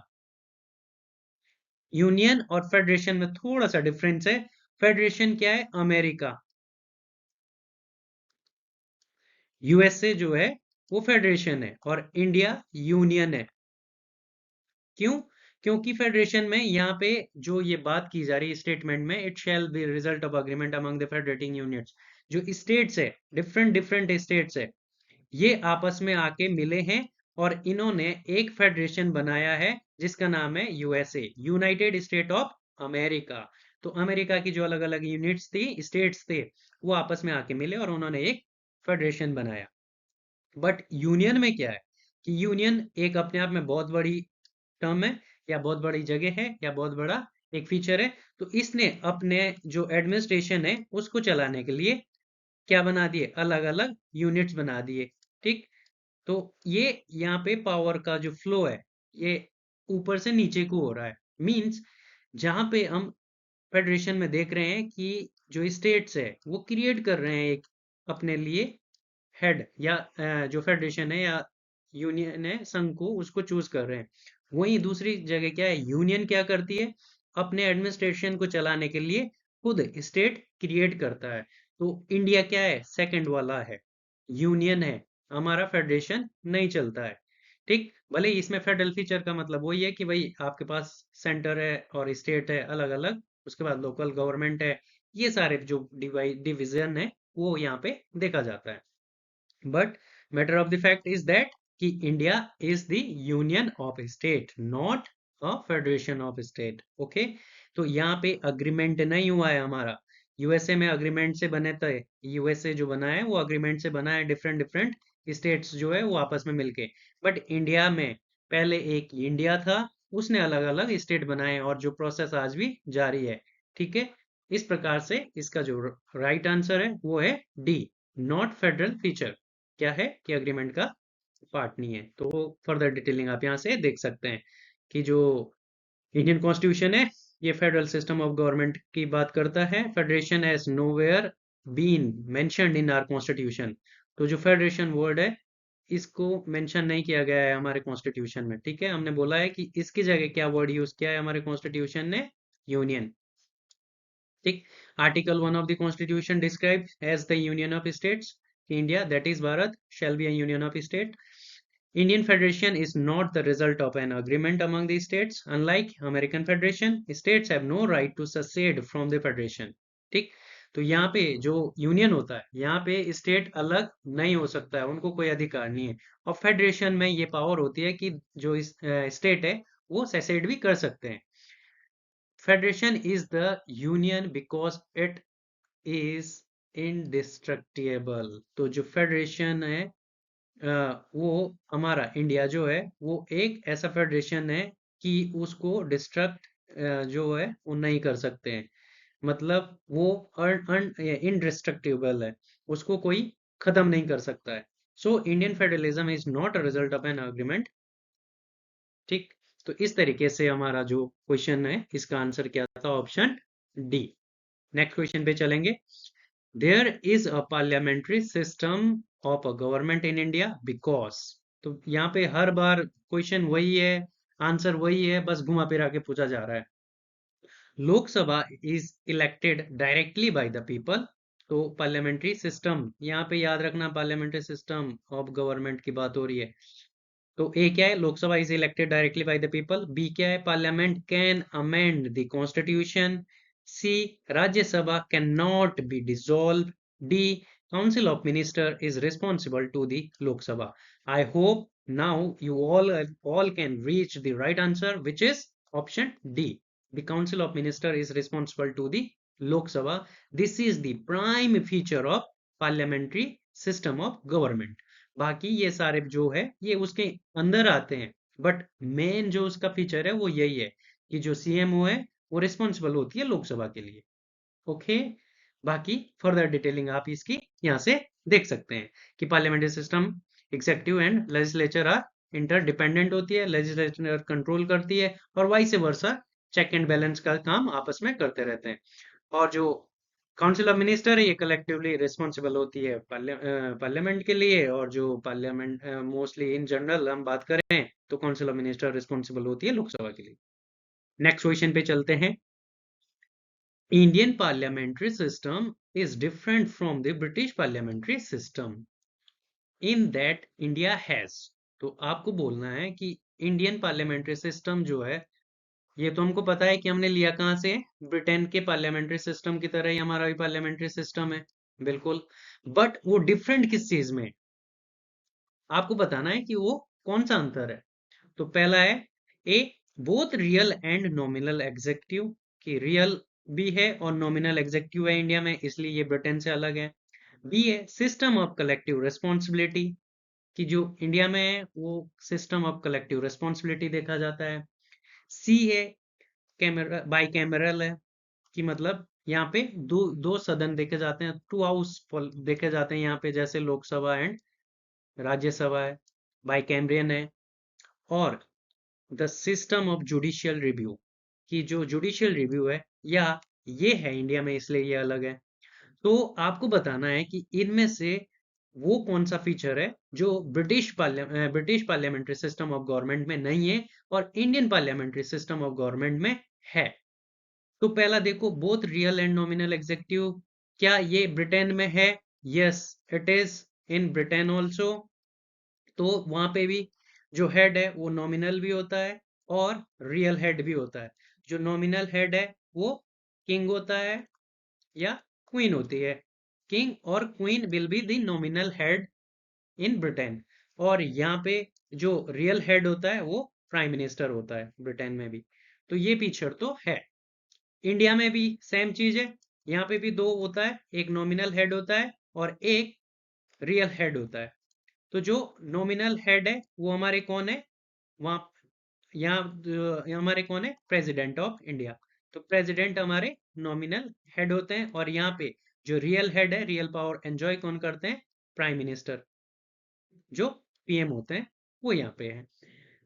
यूनियन और फेडरेशन में थोड़ा सा डिफरेंस है। फेडरेशन क्या है? अमेरिका। यूएसए जो है वो फेडरेशन है और इंडिया यूनियन है। क्यों? क्योंकि फेडरेशन में यहाँ पे जो ये बात की जा रही है स्टेटमेंट में, it shall be result of agreement among the federating units. जो स्टेट्स है, डिफरेंट डिफरेंट स्टेट्स है, ये आपस में आके मिले हैं और इन्होंने एक फेडरेशन बनाया है जिसका नाम है USA, United state of America. तो अमेरिका की जो अलग अलग यूनिट्स थी, स्टेट्स थे, वो आपस में आके मिले और उन्होंने एक फेडरेशन बनाया। बट यूनियन में क्या है कि यूनियन एक अपने आप में बहुत बड़ी टर्म है या बहुत बड़ी जगह है या बहुत बड़ा एक फीचर है। तो इसने अपने जो एडमिनिस्ट्रेशन है उसको चलाने के लिए क्या बना दिए? अलग अलग यूनिट्स बना दिए। ठीक। तो ये यहाँ पे पावर का जो फ्लो है ये ऊपर से नीचे को हो रहा है। मींस जहां पे हम फेडरेशन में देख रहे हैं कि जो स्टेट्स है वो क्रिएट कर रहे हैं एक अपने लिए हेड, या जो फेडरेशन है या यूनियन है, संघ को उसको चूज कर रहे हैं। वहीं दूसरी जगह क्या है? यूनियन क्या करती है? अपने एडमिनिस्ट्रेशन को चलाने के लिए खुद स्टेट क्रिएट करता है। तो इंडिया क्या है? सेकंड वाला है। यूनियन है, हमारा फेडरेशन नहीं चलता है। ठीक, भले ही इसमें फेडरल फीचर का मतलब वही है कि भाई आपके पास सेंटर है और स्टेट है अलग अलग, उसके बाद लोकल गवर्नमेंट है, ये सारे जो डिवीजन है वो यहाँ पे देखा जाता है। But matter of the fact is that कि India is the union of state, not a federation of state. Okay, तो यहाँ पे अग्रीमेंट नहीं हुआ है हमारा। यूएसए में अग्रीमेंट से बने थे, यूएसए जो बना है वो अग्रीमेंट से बना है, डिफरेंट डिफरेंट स्टेट्स जो है वो आपस में मिलके। बट इंडिया में पहले एक इंडिया था, उसने अलग अलग स्टेट बनाए और जो प्रोसेस आज भी जारी है। ठीक है, इस प्रकार से इसका जो राइट आंसर है वो है डी, नॉट फेडरल फीचर। क्या है कि एग्रीमेंट का पार्ट नहीं है। तो फर्दर डिटेलिंग आप यहाँ से देख सकते हैं कि जो इंडियन कॉन्स्टिट्यूशन है ये फेडरल सिस्टम ऑफ गवर्नमेंट की बात करता है। Federation has nowhere been mentioned in our constitution. तो जो फेडरेशन वर्ड है इसको मेंशन नहीं किया गया है हमारे कॉन्स्टिट्यूशन में। ठीक है, हमने बोला है कि इसकी जगह क्या वर्ड यूज किया है हमारे कॉन्स्टिट्यूशन ने, यूनियन। ठीक, article 1 of the constitution describe as the union of states, India that is Bharat shall be a union of state. Indian Federation is not the result of an agreement among the states. Unlike American Federation, states have no right to secede from the federation. ठीक, तो यहाँ पे जो union होता है यहाँ पे state अलग नहीं हो सकता है, उनको कोई अधिकार नहीं है। और फेडरेशन में ये पावर होती है कि जो स्टेट है वो सेसेड भी कर सकते हैं। Federation is the union because it is indestructible. तो जो फेडरेशन है वो हमारा इंडिया जो है वो एक ऐसा फेडरेशन है कि उसको डिस्ट्रक्ट जो है वो नहीं कर सकते हैं। मतलब वो इनडिस्ट्रक्टिबल है, उसको कोई खत्म नहीं कर सकता है। So Indian federalism is not a result of an agreement. ठीक, तो इस तरीके से हमारा जो क्वेश्चन है इसका आंसर क्या था, ऑप्शन डी। नेक्स्ट क्वेश्चन पे चलेंगे। There is a parliamentary system of a government in India because. तो यहाँ पे हर बार क्वेश्चन वही है, आंसर वही है, बस घुमा फिरा के पूछा जा रहा है। Lok Sabha is elected directly by the people. तो पार्लियामेंट्री सिस्टम, यहाँ पे याद रखना पार्लियामेंट्री सिस्टम ऑफ गवर्नमेंट की बात हो रही है। तो ए क्या है, Lok Sabha is elected directly by the people. B क्या है, parliament can amend the constitution. C, Rajya Sabha can not be dissolve. D, council of minister is responsible to the Lok Sabha. I hope now you all can reach the right answer, which is option D. The council of minister is responsible to the Lok Sabha. This is the prime feature of parliamentary system of government. बाकी ये सारे जो है ये उसके अंदर आते हैं, बट मेन जो उसका फीचर है वो यही है कि जो सीएमओ है वो रिस्पॉन्सिबल होती है लोकसभा के लिए। ओके, बाकी फर्दर डिटेलिंग आप इसकी यहाँ से देख सकते हैं कि parliamentary system, executive and legislature are interdependent होती है, लेजिस्लेचर कंट्रोल करती है और vice versa check and balance का काम आपस में करते रहते हैं। और जो काउंसिल ऑफ मिनिस्टर है ये कलेक्टिवली रिस्पॉन्सिबल होती है पार्लियामेंट के लिए, और जो पार्लियामेंट मोस्टली इन जनरल हम बात करें तो काउंसिल ऑफ मिनिस्टर रिस्पॉन्सिबल होती है लोकसभा के लिए। नेक्स्ट क्वेश्चन पे चलते हैं। Indian parliamentary system is different from the British parliamentary system in that India has. तो आपको बोलना है कि इंडियन पार्लियामेंट्री सिस्टम जो है ये तो हमको पता है कि हमने लिया कहाँ से, ब्रिटेन के पार्लियामेंट्री सिस्टम की तरह ही हमारा भी पार्लियामेंट्री सिस्टम है, बिल्कुल। बट वो डिफरेंट किस चीज में, आपको बताना है कि वो कौन सा अंतर है। तो पहला है A, both real and nominal executive, कि रियल भी है और नॉमिनल एग्जेक्टिव है इंडिया में, इसलिए ये ब्रिटेन से अलग है। बी है सिस्टम ऑफ कलेक्टिव रिस्पॉन्सिबिलिटी, कि जो इंडिया में है वो सिस्टम ऑफ कलेक्टिव रिस्पॉन्सिबिलिटी देखा जाता है। सी है कैमरा बाई कैमरल है, कि मतलब यहाँ पे दो दो सदन देखे जाते हैं, टू हाउस देखे जाते हैं यहाँ पे, जैसे लोकसभा एंड राज्यसभा है, बाई कैमरियन है। और the system of judicial review, कि जो जुडिशियल रिव्यू है या ये है इंडिया में, इसलिए ये अलग है। तो आपको बताना है कि इनमें से वो कौन सा फीचर है जो British parliamentary system of government में नहीं है और Indian parliamentary system of government में है। तो पहला देखो, both real and nominal executive, क्या ये ब्रिटेन में है? Yes it is, in Britain also. तो वहां पे भी जो हेड है वो नॉमिनल भी होता है और रियल हेड भी होता है। जो नॉमिनल हेड है वो किंग होता है या क्वीन होती है। किंग और queen will be the nominal head in Britain. और यहाँ पे जो रियल हेड होता है वो प्राइम मिनिस्टर होता है ब्रिटेन में भी। तो ये फीचर तो है। इंडिया में भी सेम चीज है। यहाँ पे भी दो होता है, एक नॉमिनल हेड होता है और एक रियल हेड होता है। तो जो नॉमिनल हेड है वो हमारे कौन है, वहाँ यहाँ हमारे कौन है, प्रेसिडेंट ऑफ इंडिया। तो प्रेसिडेंट हमारे नॉमिनल हेड होते हैं। और यहाँ पे जो रियल हेड है, रियल पावर एंजॉय कौन करते हैं, प्राइम मिनिस्टर, जो पीएम होते हैं, वो यहाँ पे है।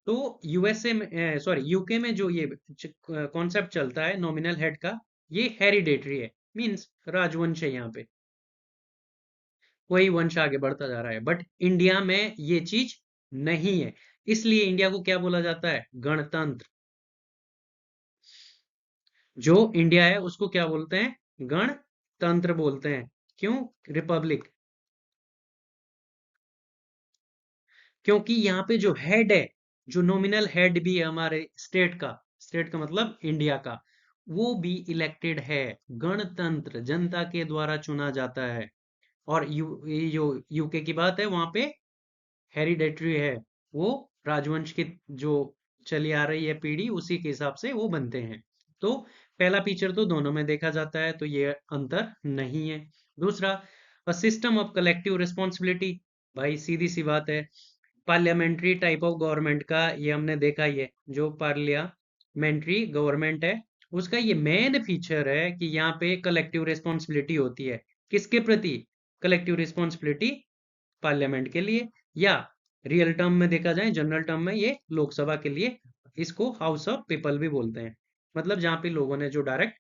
तो यूएसए में, सॉरी यूके में जो ये कॉन्सेप्ट चलता है नॉमिनल हेड का, ये हेरिडेटरी है, मींस राजवंश है। यहाँ पे वही वंश आगे बढ़ता जा रहा है। बट इंडिया में ये चीज नहीं है। इसलिए इंडिया को क्या बोला जाता है, गणतंत्र। जो इंडिया है उसको क्या बोलते हैं, गणतंत्र बोलते हैं। क्यों रिपब्लिक, क्योंकि यहाँ पे जो हेड है, जो नॉमिनल हेड भी है हमारे स्टेट का मतलब इंडिया का, वो भी इलेक्टेड है। गणतंत्र जनता के द्वारा चुना जाता है। और ये जो यूके की बात है, वहां पे हेरिडेटरी है। वो राजवंश की जो चली आ रही है पीढ़ी, उसी के हिसाब से वो बनते हैं। तो पहला फीचर तो दोनों में देखा जाता है, तो ये अंतर नहीं है। दूसरा, सिस्टम ऑफ कलेक्टिव रिस्पॉन्सिबिलिटी। भाई सीधी सी बात है, पार्लियामेंट्री टाइप ऑफ गवर्नमेंट का ये हमने देखा ही है। जो पार्लियामेंट्री गवर्नमेंट है, उसका ये मेन फीचर है कि यहाँ पे कलेक्टिव रिस्पॉन्सिबिलिटी होती है। किसके प्रति कलेक्टिव रिस्पॉन्सिबिलिटी, पार्लियामेंट के लिए। या रियल टर्म में देखा जाए, जनरल टर्म में, ये लोकसभा के लिए। इसको हाउस ऑफ पीपल भी बोलते हैं। मतलब जहां पे लोगों ने जो डायरेक्ट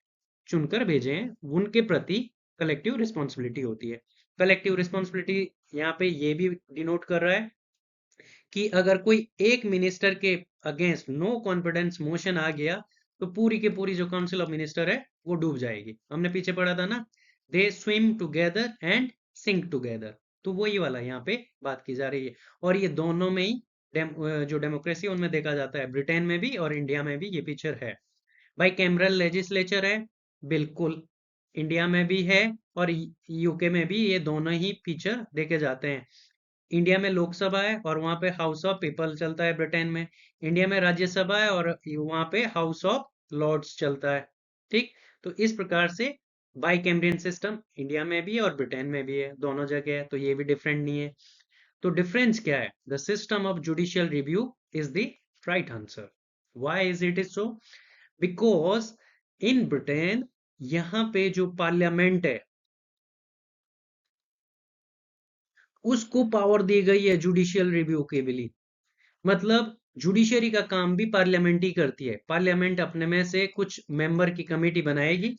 चुनकर भेजे हैं, उनके प्रति कलेक्टिव रिस्पॉन्सिबिलिटी होती है। कलेक्टिव रिस्पॉन्सिबिलिटी यहाँ पे ये भी डिनोट कर रहा है कि अगर कोई एक मिनिस्टर के अगेंस्ट नो कॉन्फिडेंस मोशन आ गया, तो पूरी की पूरी जो काउंसिल ऑफ मिनिस्टर है वो डूब जाएगी। हमने पीछे पढ़ा था ना, they swim together and sink together. तो वही वाला यहाँ पे बात की जा रही है। और ये दोनों में ही जो डेमोक्रेसी उनमें देखा जाता है, ब्रिटेन में भी और इंडिया में भी ये फीचर है। बाई कैमरल लेजिस्लेचर है, बिल्कुल इंडिया में भी है और यूके में भी ये दोनों ही फीचर देखे जाते हैं। इंडिया में लोकसभा है और वहां पे हाउस ऑफ पीपल चलता है ब्रिटेन में। इंडिया में राज्यसभा है और वहां पे हाउस ऑफ लॉर्ड्स चलता है। ठीक। तो इस प्रकार से बाई कैमरियन सिस्टम इंडिया में भी है और ब्रिटेन में भी है, दोनों जगह है। तो ये भी डिफरेंट नहीं है। तो डिफरेंस क्या है, the system of judicial review is the right answer. Why is it is so, because in Britain यहाँ पे जो पार्लियामेंट है, उसको पावर दी गई है जुडिशियल रिव्यू के लिए। मतलब जुडिशरी का काम भी पार्लियामेंट ही करती है। पार्लियामेंट अपने में से कुछ मेंबर की कमेटी बनाएगी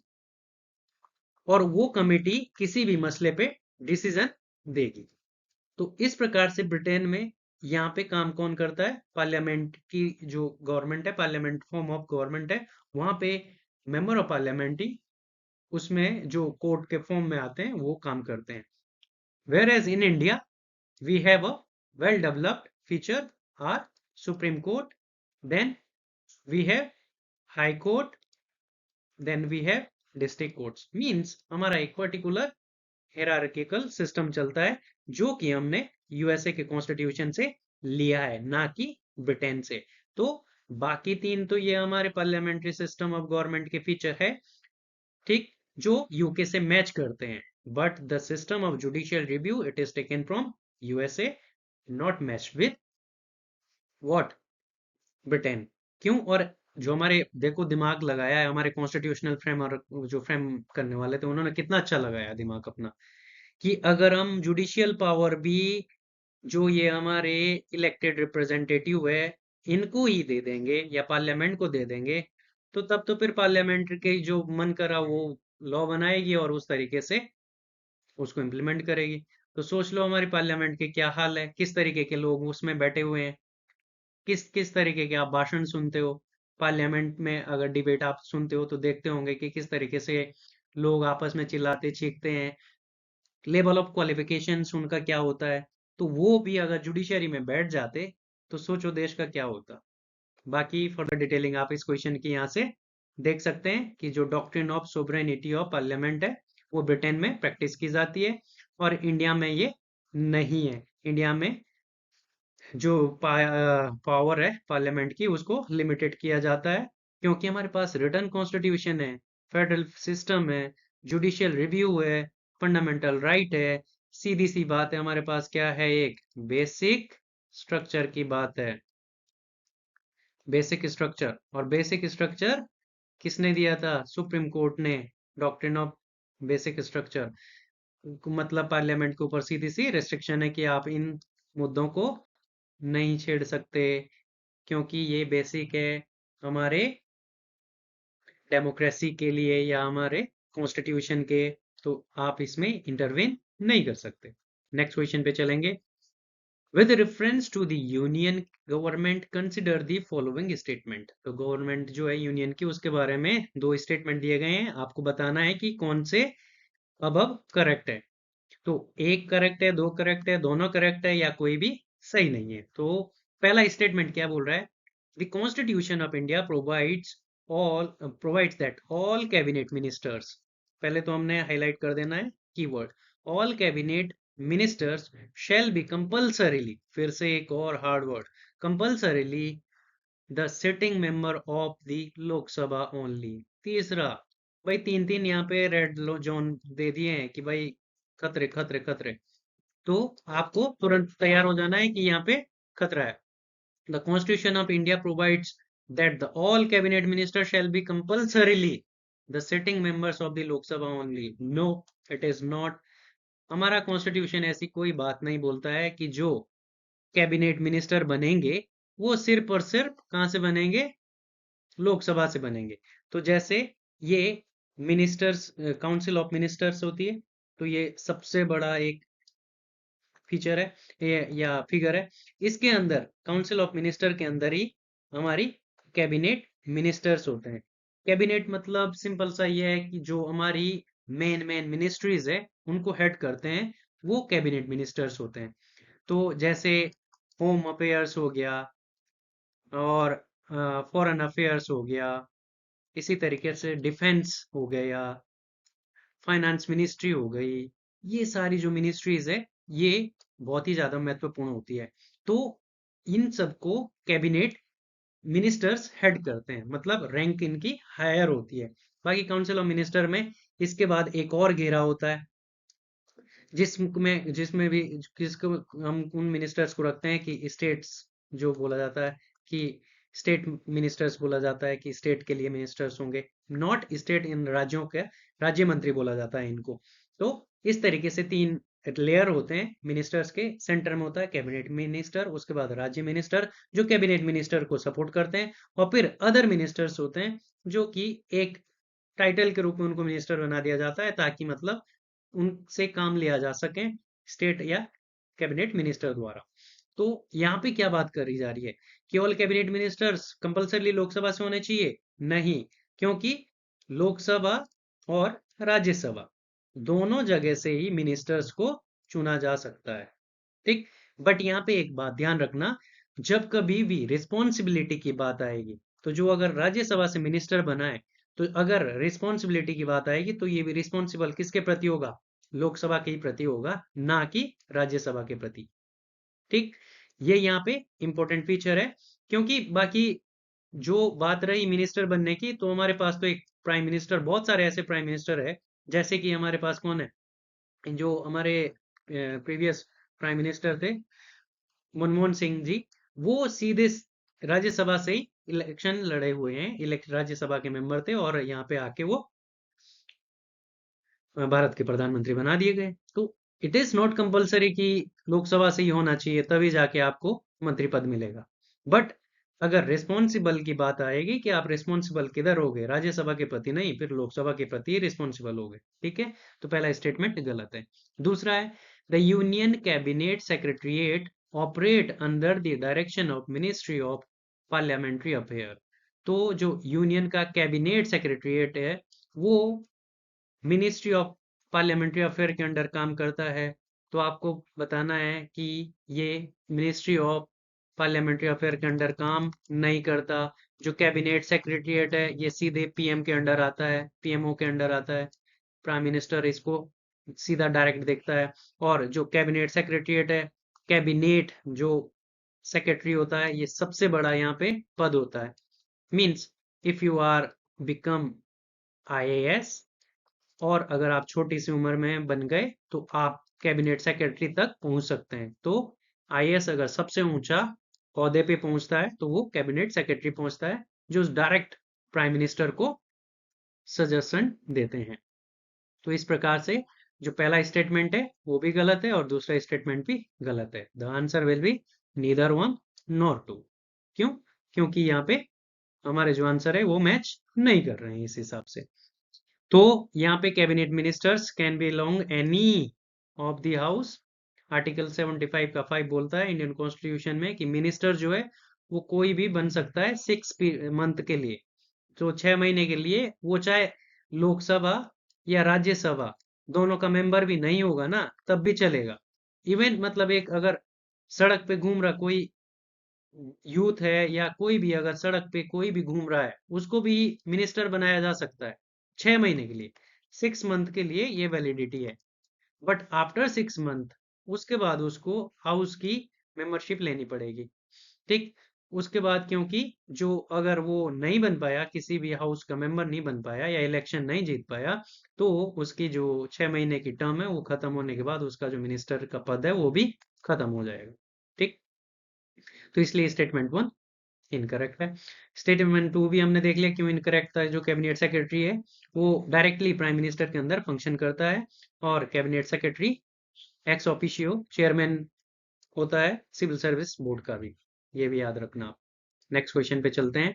और वो कमेटी किसी भी मसले पे डिसीजन देगी। तो इस प्रकार से ब्रिटेन में यहाँ पे काम कौन करता है, पार्लियामेंट की जो गवर्नमेंट है, पार्लियामेंट फॉर्म ऑफ गवर्नमेंट है, वहां पे मेंबर ऑफ पार्लियामेंट ही उसमें जो कोर्ट के फॉर्म में आते हैं वो काम करते हैं। Whereas in India we have a well developed feature our Supreme Court, then we have High Court, then we have District Courts। Means हमारा एक पर्टिकुलर हेरारकिकल सिस्टम चलता है, जो कि हमने यूएसए के कॉन्स्टिट्यूशन से लिया है, ना कि ब्रिटेन से। तो बाकी तीन तो ये हमारे पार्लियामेंट्री सिस्टम ऑफ गवर्नमेंट के फीचर है, ठीक, जो यूके से मैच करते हैं। But the system of judicial review it is taken from USA, not match with what, Britain. क्यों, और जो हमारे देखो दिमाग लगाया है हमारे कॉन्स्टिट्यूशनल फ्रेम, और जो फ्रेम करने वाले थे उन्होंने कितना अच्छा लगाया दिमाग अपना, कि अगर हम जुडिशियल पावर भी जो ये हमारे इलेक्टेड रिप्रेजेंटेटिव है इनको ही दे देंगे या पार्लियामेंट को दे देंगे, तो तब तो फिर पार्लियामेंट के जो मन करा वो लॉ बनाएगी और उस तरीके से उसको इम्प्लीमेंट करेगी। तो सोच लो हमारी पार्लियामेंट के क्या हाल है, किस तरीके के लोग उसमें बैठे हुए हैं, किस किस तरीके के आप भाषण सुनते हो। पार्लियामेंट में अगर डिबेट आप सुनते हो तो देखते होंगे कि किस तरीके से लोग आपस में चिल्लाते चीखते हैं। लेवल ऑफ क्वालिफिकेशंस उनका क्या होता है, तो वो भी अगर जुडिशरी में बैठ जाते तो सोचो देश का क्या होता। बाकी फर्दर डिटेलिंग आप इस क्वेश्चन की यहाँ से देख सकते हैं कि जो doctrine of sovereignty of parliament है वो ब्रिटेन में प्रैक्टिस की जाती है और इंडिया में ये नहीं है। इंडिया में जो पावर है पार्लियामेंट की उसको लिमिटेड किया जाता है, क्योंकि हमारे पास रिटर्न कॉन्स्टिट्यूशन है, फेडरल सिस्टम है, जुडिशियल रिव्यू है, फंडामेंटल राइट है। सीधी सी बात है, हमारे पास क्या है, एक बेसिक स्ट्रक्चर की बात है। बेसिक स्ट्रक्चर, और बेसिक स्ट्रक्चर किसने दिया था, सुप्रीम कोर्ट ने। डॉक्ट्रिन ऑफ बेसिक स्ट्रक्चर मतलब पार्लियामेंट के ऊपर सीधी सी रेस्ट्रिक्शन है कि आप इन मुद्दों को नहीं छेड़ सकते, क्योंकि ये बेसिक है हमारे डेमोक्रेसी के लिए या हमारे कॉन्स्टिट्यूशन के, तो आप इसमें इंटरवेन नहीं कर सकते। नेक्स्ट क्वेश्चन पे चलेंगे। With reference to the union government consider the following statement. तो गवर्नमेंट जो है यूनियन की, उसके बारे में दो स्टेटमेंट दिए गए हैं, आपको बताना है कि कौन से अब करेक्ट है। तो एक करेक्ट है, दो करेक्ट है, दोनों करेक्ट है, या कोई भी सही नहीं है। तो पहला स्टेटमेंट क्या बोल रहा है, the constitution of India provides that all cabinet ministers. पहले तो हमने हाईलाइट कर देना है keyword, all cabinet ministers shell be compulsorily, फिर से एक और hard word, compulsorily the sitting member of the Lok Sabha only. तीसरा, भाई तीन तीन यहाँ पे रेड जोन दे दिए हैं कि भाई खतरे खतरे खतरे, तो आपको तुरंत तैयार हो जाना है कि यहाँ पे खतरा है। The constitution of India provides that the all cabinet minister shall be compulsorily the sitting members of the Lok Sabha only. No, it is not. हमारा कॉन्स्टिट्यूशन ऐसी कोई बात नहीं बोलता है कि जो कैबिनेट मिनिस्टर बनेंगे वो सिर्फ और सिर्फ कहां से बनेंगे, लोकसभा से बनेंगे। तो जैसे ये मिनिस्टर्स, काउंसिल ऑफ मिनिस्टर्स होती है, तो ये सबसे बड़ा एक फीचर है या फिगर है। इसके अंदर काउंसिल ऑफ मिनिस्टर के अंदर ही हमारी कैबिनेट मिनिस्टर्स होते हैं। कैबिनेट मतलब सिंपल सा ये है कि जो हमारी मेन मेन मिनिस्ट्रीज है उनको हेड करते हैं, वो कैबिनेट मिनिस्टर्स होते हैं। तो जैसे होम अफेयर्स हो गया, और फॉरेन अफेयर्स हो गया, इसी तरीके से डिफेंस हो गया, फाइनेंस मिनिस्ट्री हो गई, ये सारी जो मिनिस्ट्रीज है ये बहुत ही ज्यादा महत्वपूर्ण होती है। तो इन सबको कैबिनेट मिनिस्टर्स हेड करते हैं, मतलब रैंक इनकी हायर होती है। बाकी काउंसिल ऑफ मिनिस्टर में इसके बाद एक और घेरा होता है, जिसमें भी किसको हम उन मिनिस्टर्स को रखते हैं कि स्टेट्स, जो बोला जाता है कि स्टेट मिनिस्टर्स बोला जाता है कि स्टेट के लिए मिनिस्टर्स होंगे, नॉट स्टेट इन राज्यों के, राज्य मंत्री बोला जाता है इनको। तो इस तरीके से तीन लेयर होते हैं मिनिस्टर्स के। सेंटर में होता है कैबिनेट मिनिस्टर, उसके बाद राज्य मिनिस्टर जो कैबिनेट मिनिस्टर को सपोर्ट करते हैं, और फिर अदर मिनिस्टर्स होते हैं जो कि एक टाइटल के रूप में उनको मिनिस्टर बना दिया जाता है, ताकि मतलब उनसे काम लिया जा सके स्टेट या कैबिनेट मिनिस्टर द्वारा। तो यहाँ पे क्या बात करी जा रही है, केवल कैबिनेट मिनिस्टर्स कंपल्सरी लोकसभा से होने चाहिए? नहीं, क्योंकि लोकसभा और राज्यसभा दोनों जगह से ही मिनिस्टर्स को चुना जा सकता है। ठीक, बट यहाँ पे एक बात ध्यान रखना, जब कभी भी रिस्पॉन्सिबिलिटी की बात आएगी, तो जो अगर राज्यसभा से मिनिस्टर बना है, तो अगर रिस्पॉन्सिबिलिटी की बात आएगी तो ये भी रिस्पॉन्सिबल किसके प्रति होगा, लोकसभा के ही प्रति होगा, ना कि राज्यसभा के प्रति। ठीक, ये यहाँ पे इंपॉर्टेंट फीचर है। क्योंकि बाकी जो बात रही मिनिस्टर बनने की, तो हमारे पास तो एक प्राइम मिनिस्टर, बहुत सारे ऐसे प्राइम मिनिस्टर है, जैसे कि हमारे पास कौन है, जो हमारे प्रीवियस प्राइम मिनिस्टर थे मनमोहन सिंह जी, वो सीधे राज्यसभा से ही इलेक्शन लड़े हुए हैं, राज्यसभा के मेंबर थे, और यहाँ पे आके वो भारत के प्रधानमंत्री बना दिए गए। तो इट इज नॉट कंपल्सरी कि लोकसभा से ही होना चाहिए तभी जाके आपको मंत्री पद मिलेगा। बट अगर रिस्पॉन्सिबल की बात आएगी कि आप रिस्पॉन्सिबल किधर होगे, राज्यसभा के प्रति नहीं, फिर लोकसभा के प्रति रिस्पॉन्सिबल होगे। ठीक है, तो पहला स्टेटमेंट गलत है। दूसरा है, the union cabinet secretariat operate under the direction of ministry of parliamentary affair. तो जो यूनियन का कैबिनेट सेक्रेटरिएट है वो मिनिस्ट्री ऑफ पार्लियामेंट्री अफेयर के अंडर काम करता है, तो आपको बताना है कि ये मिनिस्ट्री ऑफ पार्लियामेंट्री अफेयर के अंडर काम नहीं करता। जो कैबिनेट सेक्रेटरीट है ये सीधे पीएम के अंडर आता है, पीएमओ के अंडर आता है। प्राइम मिनिस्टर इसको सीधा डायरेक्ट देखता है। और जो कैबिनेट सेक्रेटरीट है, कैबिनेट जो सेक्रेटरी होता है, ये सबसे बड़ा यहाँ पे पद होता है। Means if you are become IAS और अगर आप छोटी सी उम्र में बन गए तो आप कैबिनेट सेक्रेटरी तक पहुंच सकते हैं। तो आईएएस अगर सबसे ऊंचा ओहदे पे पहुंचता है तो वो कैबिनेट सेक्रेटरी पहुंचता है, जो डायरेक्ट प्राइम मिनिस्टर को सजेशन देते हैं। तो इस प्रकार से जो पहला स्टेटमेंट है वो भी गलत है और दूसरा स्टेटमेंट भी गलत है। The answer will be neither one nor two. क्यों? क्योंकि यहाँ पे हमारे जो आंसर है वो मैच नहीं कर रहे हैं इस हिसाब से। तो यहाँ पे cabinet ministers can belong any of the house. Article 75 का 5 बोलता है इंडियन कॉन्स्टिट्यूशन में कि मिनिस्टर जो है वो कोई भी बन सकता है 6 मंथ के लिए। तो 6 महीने के लिए वो चाहे लोकसभा या राज्यसभा दोनों का मेंबर भी नहीं होगा ना तब भी चलेगा। इवन मतलब एक अगर सड़क पे घूम रहा कोई यूथ है या कोई भी अगर सड़क पे कोई भी घूम रहा है उसको भी मिनिस्टर बनाया जा सकता है 6 महीने के लिए। 6 मंथ के लिए ये वैलिडिटी है। बट आफ्टर 6 मंथ उसके बाद उसको हाउस की मेंबरशिप लेनी पड़ेगी। ठीक। उसके बाद क्योंकि जो अगर वो नहीं बन पाया, किसी भी हाउस का मेंबर नहीं बन पाया या इलेक्शन नहीं जीत पाया, तो उसकी जो 6 महीने की टर्म है वो खत्म होने के बाद उसका जो मिनिस्टर का पद है वो भी खत्म हो जाएगा। ठीक। तो इसलिए स्टेटमेंट 1 इनकरेक्ट है। स्टेटमेंट 2 भी हमने देख लिया क्यों इनकरेक्ट था। जो कैबिनेट सेक्रेटरी है वो डायरेक्टली प्राइम मिनिस्टर के अंदर फंक्शन करता है और cabinet secretary ex officio chairman होता है सिविल सर्विस बोर्ड का भी। ये भी याद रखना आप। नेक्स्ट क्वेश्चन पे चलते हैं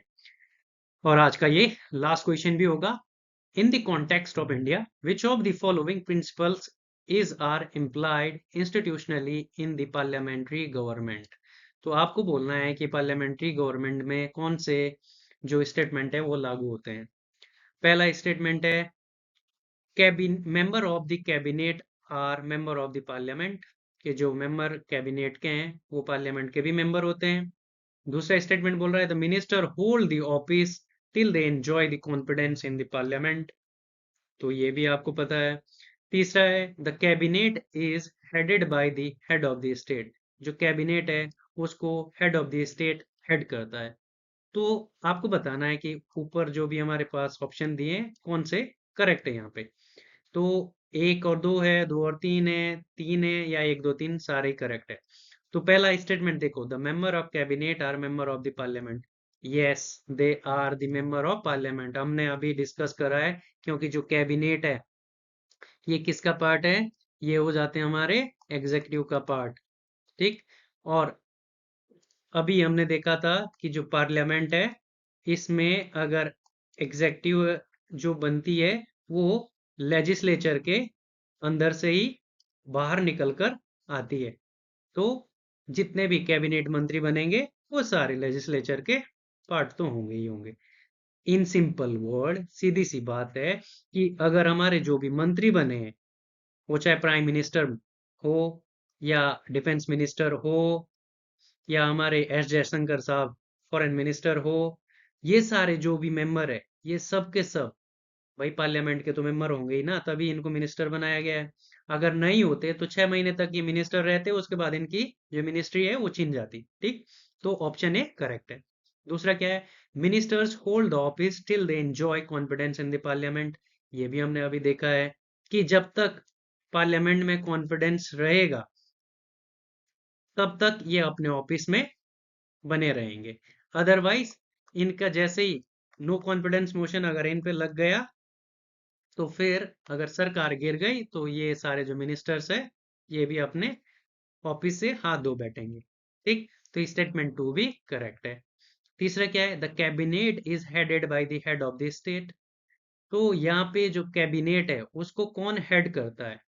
और आज का ये लास्ट क्वेश्चन भी होगा। In the context of India which of the following principles is are implied institutionally in the parliamentary government. तो आपको बोलना है कि पार्लियामेंट्री गवर्नमेंट में कौन से जो स्टेटमेंट है वो लागू होते हैं। पहला स्टेटमेंट है cabin member of the cabinet are member of the parliament, के जो मेंबर कैबिनेट के हैं वो पार्लियामेंट के भी मेंबर होते हैं। दूसरा स्टेटमेंट बोल रहा है the minister hold the office till they enjoy the confidence in the parliament, तो ये भी आपको पता है। तीसरा है the cabinet is headed by the head of the state, जो कैबिनेट है उसको head of the state head करता है। तो आपको बताना है कि ऊपर जो भी हमारे पास ऑप्शन दिए हैं कौन से करेक्ट है यहाँ पे। तो 1 और 2 है, 2 और 3 है, 3 है या 1 2 3 सारे करेक्ट है। तो पहला स्टेटमेंट देखो the member of cabinet are member of the parliament. Yes, they are the member of parliament, हमने अभी डिस्कस करा है। क्योंकि जो कैबिनेट है ये किसका पार्ट है? ये हो जाते हैं हमारे एग्जीक्यूटिव का पार्ट। ठीक। और अभी हमने देखा था कि जो पार्लियामेंट है इसमें अगर एग्जीक्यूटिव जो बनती है वो लेजिस्लेचर के अंदर से ही बाहर निकलकर आती है। तो जितने भी कैबिनेट मंत्री बनेंगे वो सारे लेजिस्लेचर के पार्ट तो होंगे ही होंगे। इन सिंपल वर्ड सीधी सी बात है कि अगर हमारे जो भी मंत्री बने हैं वो चाहे प्राइम मिनिस्टर हो या डिफेंस मिनिस्टर हो या हमारे एस जयशंकर साहब फॉरेन मिनिस्टर हो, ये सारे जो भी मेंबर है ये सब के सब भाई पार्लियामेंट के तो मेंबर होंगे ही ना, तभी इनको मिनिस्टर बनाया गया है। अगर नहीं होते तो 6 महीने तक ये मिनिस्टर रहते, उसके बाद इनकी जो मिनिस्ट्री है वो छिन जाती। ठीक। तो ऑप्शन ए करेक्ट है। दूसरा क्या है? Ministers hold the office till they enjoy confidence in the parliament. ये भी हमने अभी देखा है कि जब तक पार्लियामेंट में कॉन्फिडेंस रहेगा तब तक ये अपने ऑफिस में बने रहेंगे। अदरवाइज इनका जैसे ही नो कॉन्फिडेंस मोशन अगर इन पे लग गया तो फिर अगर सरकार गिर गई तो ये सारे जो मिनिस्टर्स है ये भी अपने ऑफिस से हाथ धो बैठेंगे। ठीक। तो स्टेटमेंट 2 भी करेक्ट है। तीसरा क्या है? The cabinet is headed by the head of the state. तो यहाँ पे जो कैबिनेट है उसको कौन हेड करता है?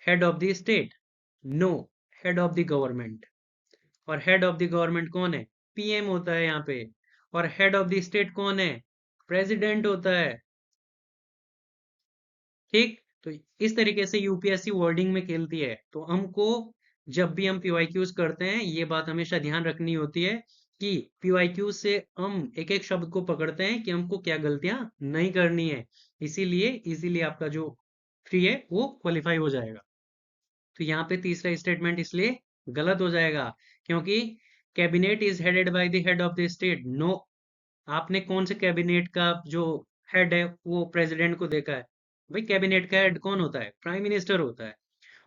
Head of the state? No, head of the government. और हेड ऑफ द गवर्नमेंट कौन है? पीएम होता है यहाँ पे। और हेड ऑफ द स्टेट कौन है? प्रेसिडेंट होता है। ठीक। तो इस तरीके से यूपीएससी वर्डिंग में खेलती है। तो हमको जब भी हम पीवाईक्यूज करते हैं ये बात हमेशा ध्यान रखनी होती है कि पीवाईक्यूज से हम एक एक शब्द को पकड़ते हैं कि हमको क्या गलतियां नहीं करनी है, इसीलिए इजीली आपका जो 3 है वो क्वालिफाई हो जाएगा। तो यहाँ पे तीसरा स्टेटमेंट इसलिए गलत हो जाएगा क्योंकि cabinet is headed by the head of the state. No, आपने कौन से कैबिनेट का जो हेड है वो प्रेसिडेंट को देखा है? भाई कैबिनेट का हेड कौन होता है? प्राइम मिनिस्टर होता है।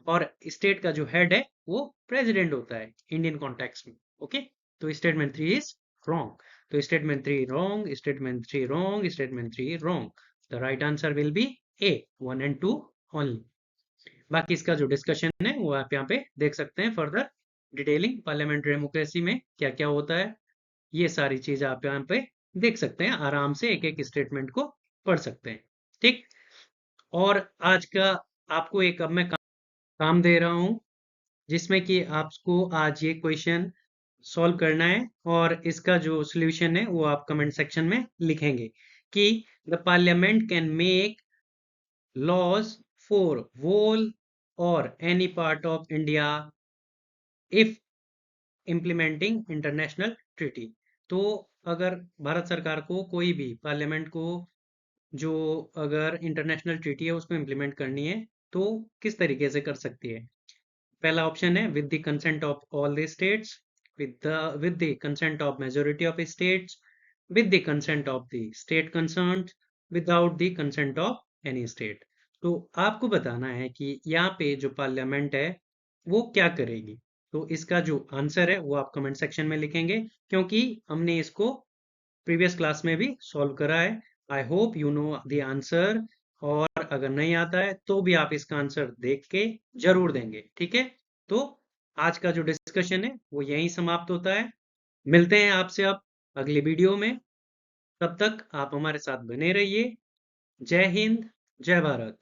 और स्टेट का जो हेड है वो प्रेसिडेंट होता है इंडियन कॉन्टेक्स्ट में। ओके, तो स्टेटमेंट 3 इज रॉन्ग। तो statement 3 wrong, statement 3 wrong, statement 3 wrong. The right answer will B A, 1 and 2 only. बाकी इसका जो डिस्कशन है वो आप यहाँ पे देख सकते हैं फर्दर डिटेलिंग, पार्लियामेंट्री डेमोक्रेसी में क्या क्या होता है, ये सारी चीज आप यहाँ पे देख सकते हैं, आराम से एक एक स्टेटमेंट को पढ़ सकते हैं। ठीक, और आज का आपको एक अब मैं काम दे रहा हूं जिसमें कि आपको आज ये क्वेश्चन सॉल्व करना है और इसका जो सॉल्यूशन है वो आप कमेंट सेक्शन में लिखेंगे कि the parliament can make laws for whole और any part of India if implementing international treaty. तो अगर भारत सरकार को कोई भी पार्लियामेंट को जो अगर इंटरनेशनल ट्रीटी है उसको इम्प्लीमेंट करनी है तो किस तरीके से कर सकती है? पहला ऑप्शन है with the consent of all the states, with the consent of majority of states, with the consent of the state concerned, without the consent of any state. तो आपको बताना है कि यहाँ पे जो पार्लियामेंट है वो क्या करेगी। तो इसका जो आंसर है वो आप कमेंट सेक्शन में लिखेंगे क्योंकि हमने इसको प्रीवियस क्लास में भी सॉल्व करा है। I hope you know the answer, और अगर नहीं आता है तो भी आप इसका आंसर देख के जरूर देंगे। ठीक है, तो आज का जो डिस्कशन है वो यहीं समाप्त होता है। मिलते हैं आपसे अब अगली वीडियो में, तब तक आप हमारे साथ बने रहिए। जय हिंद, जय भारत।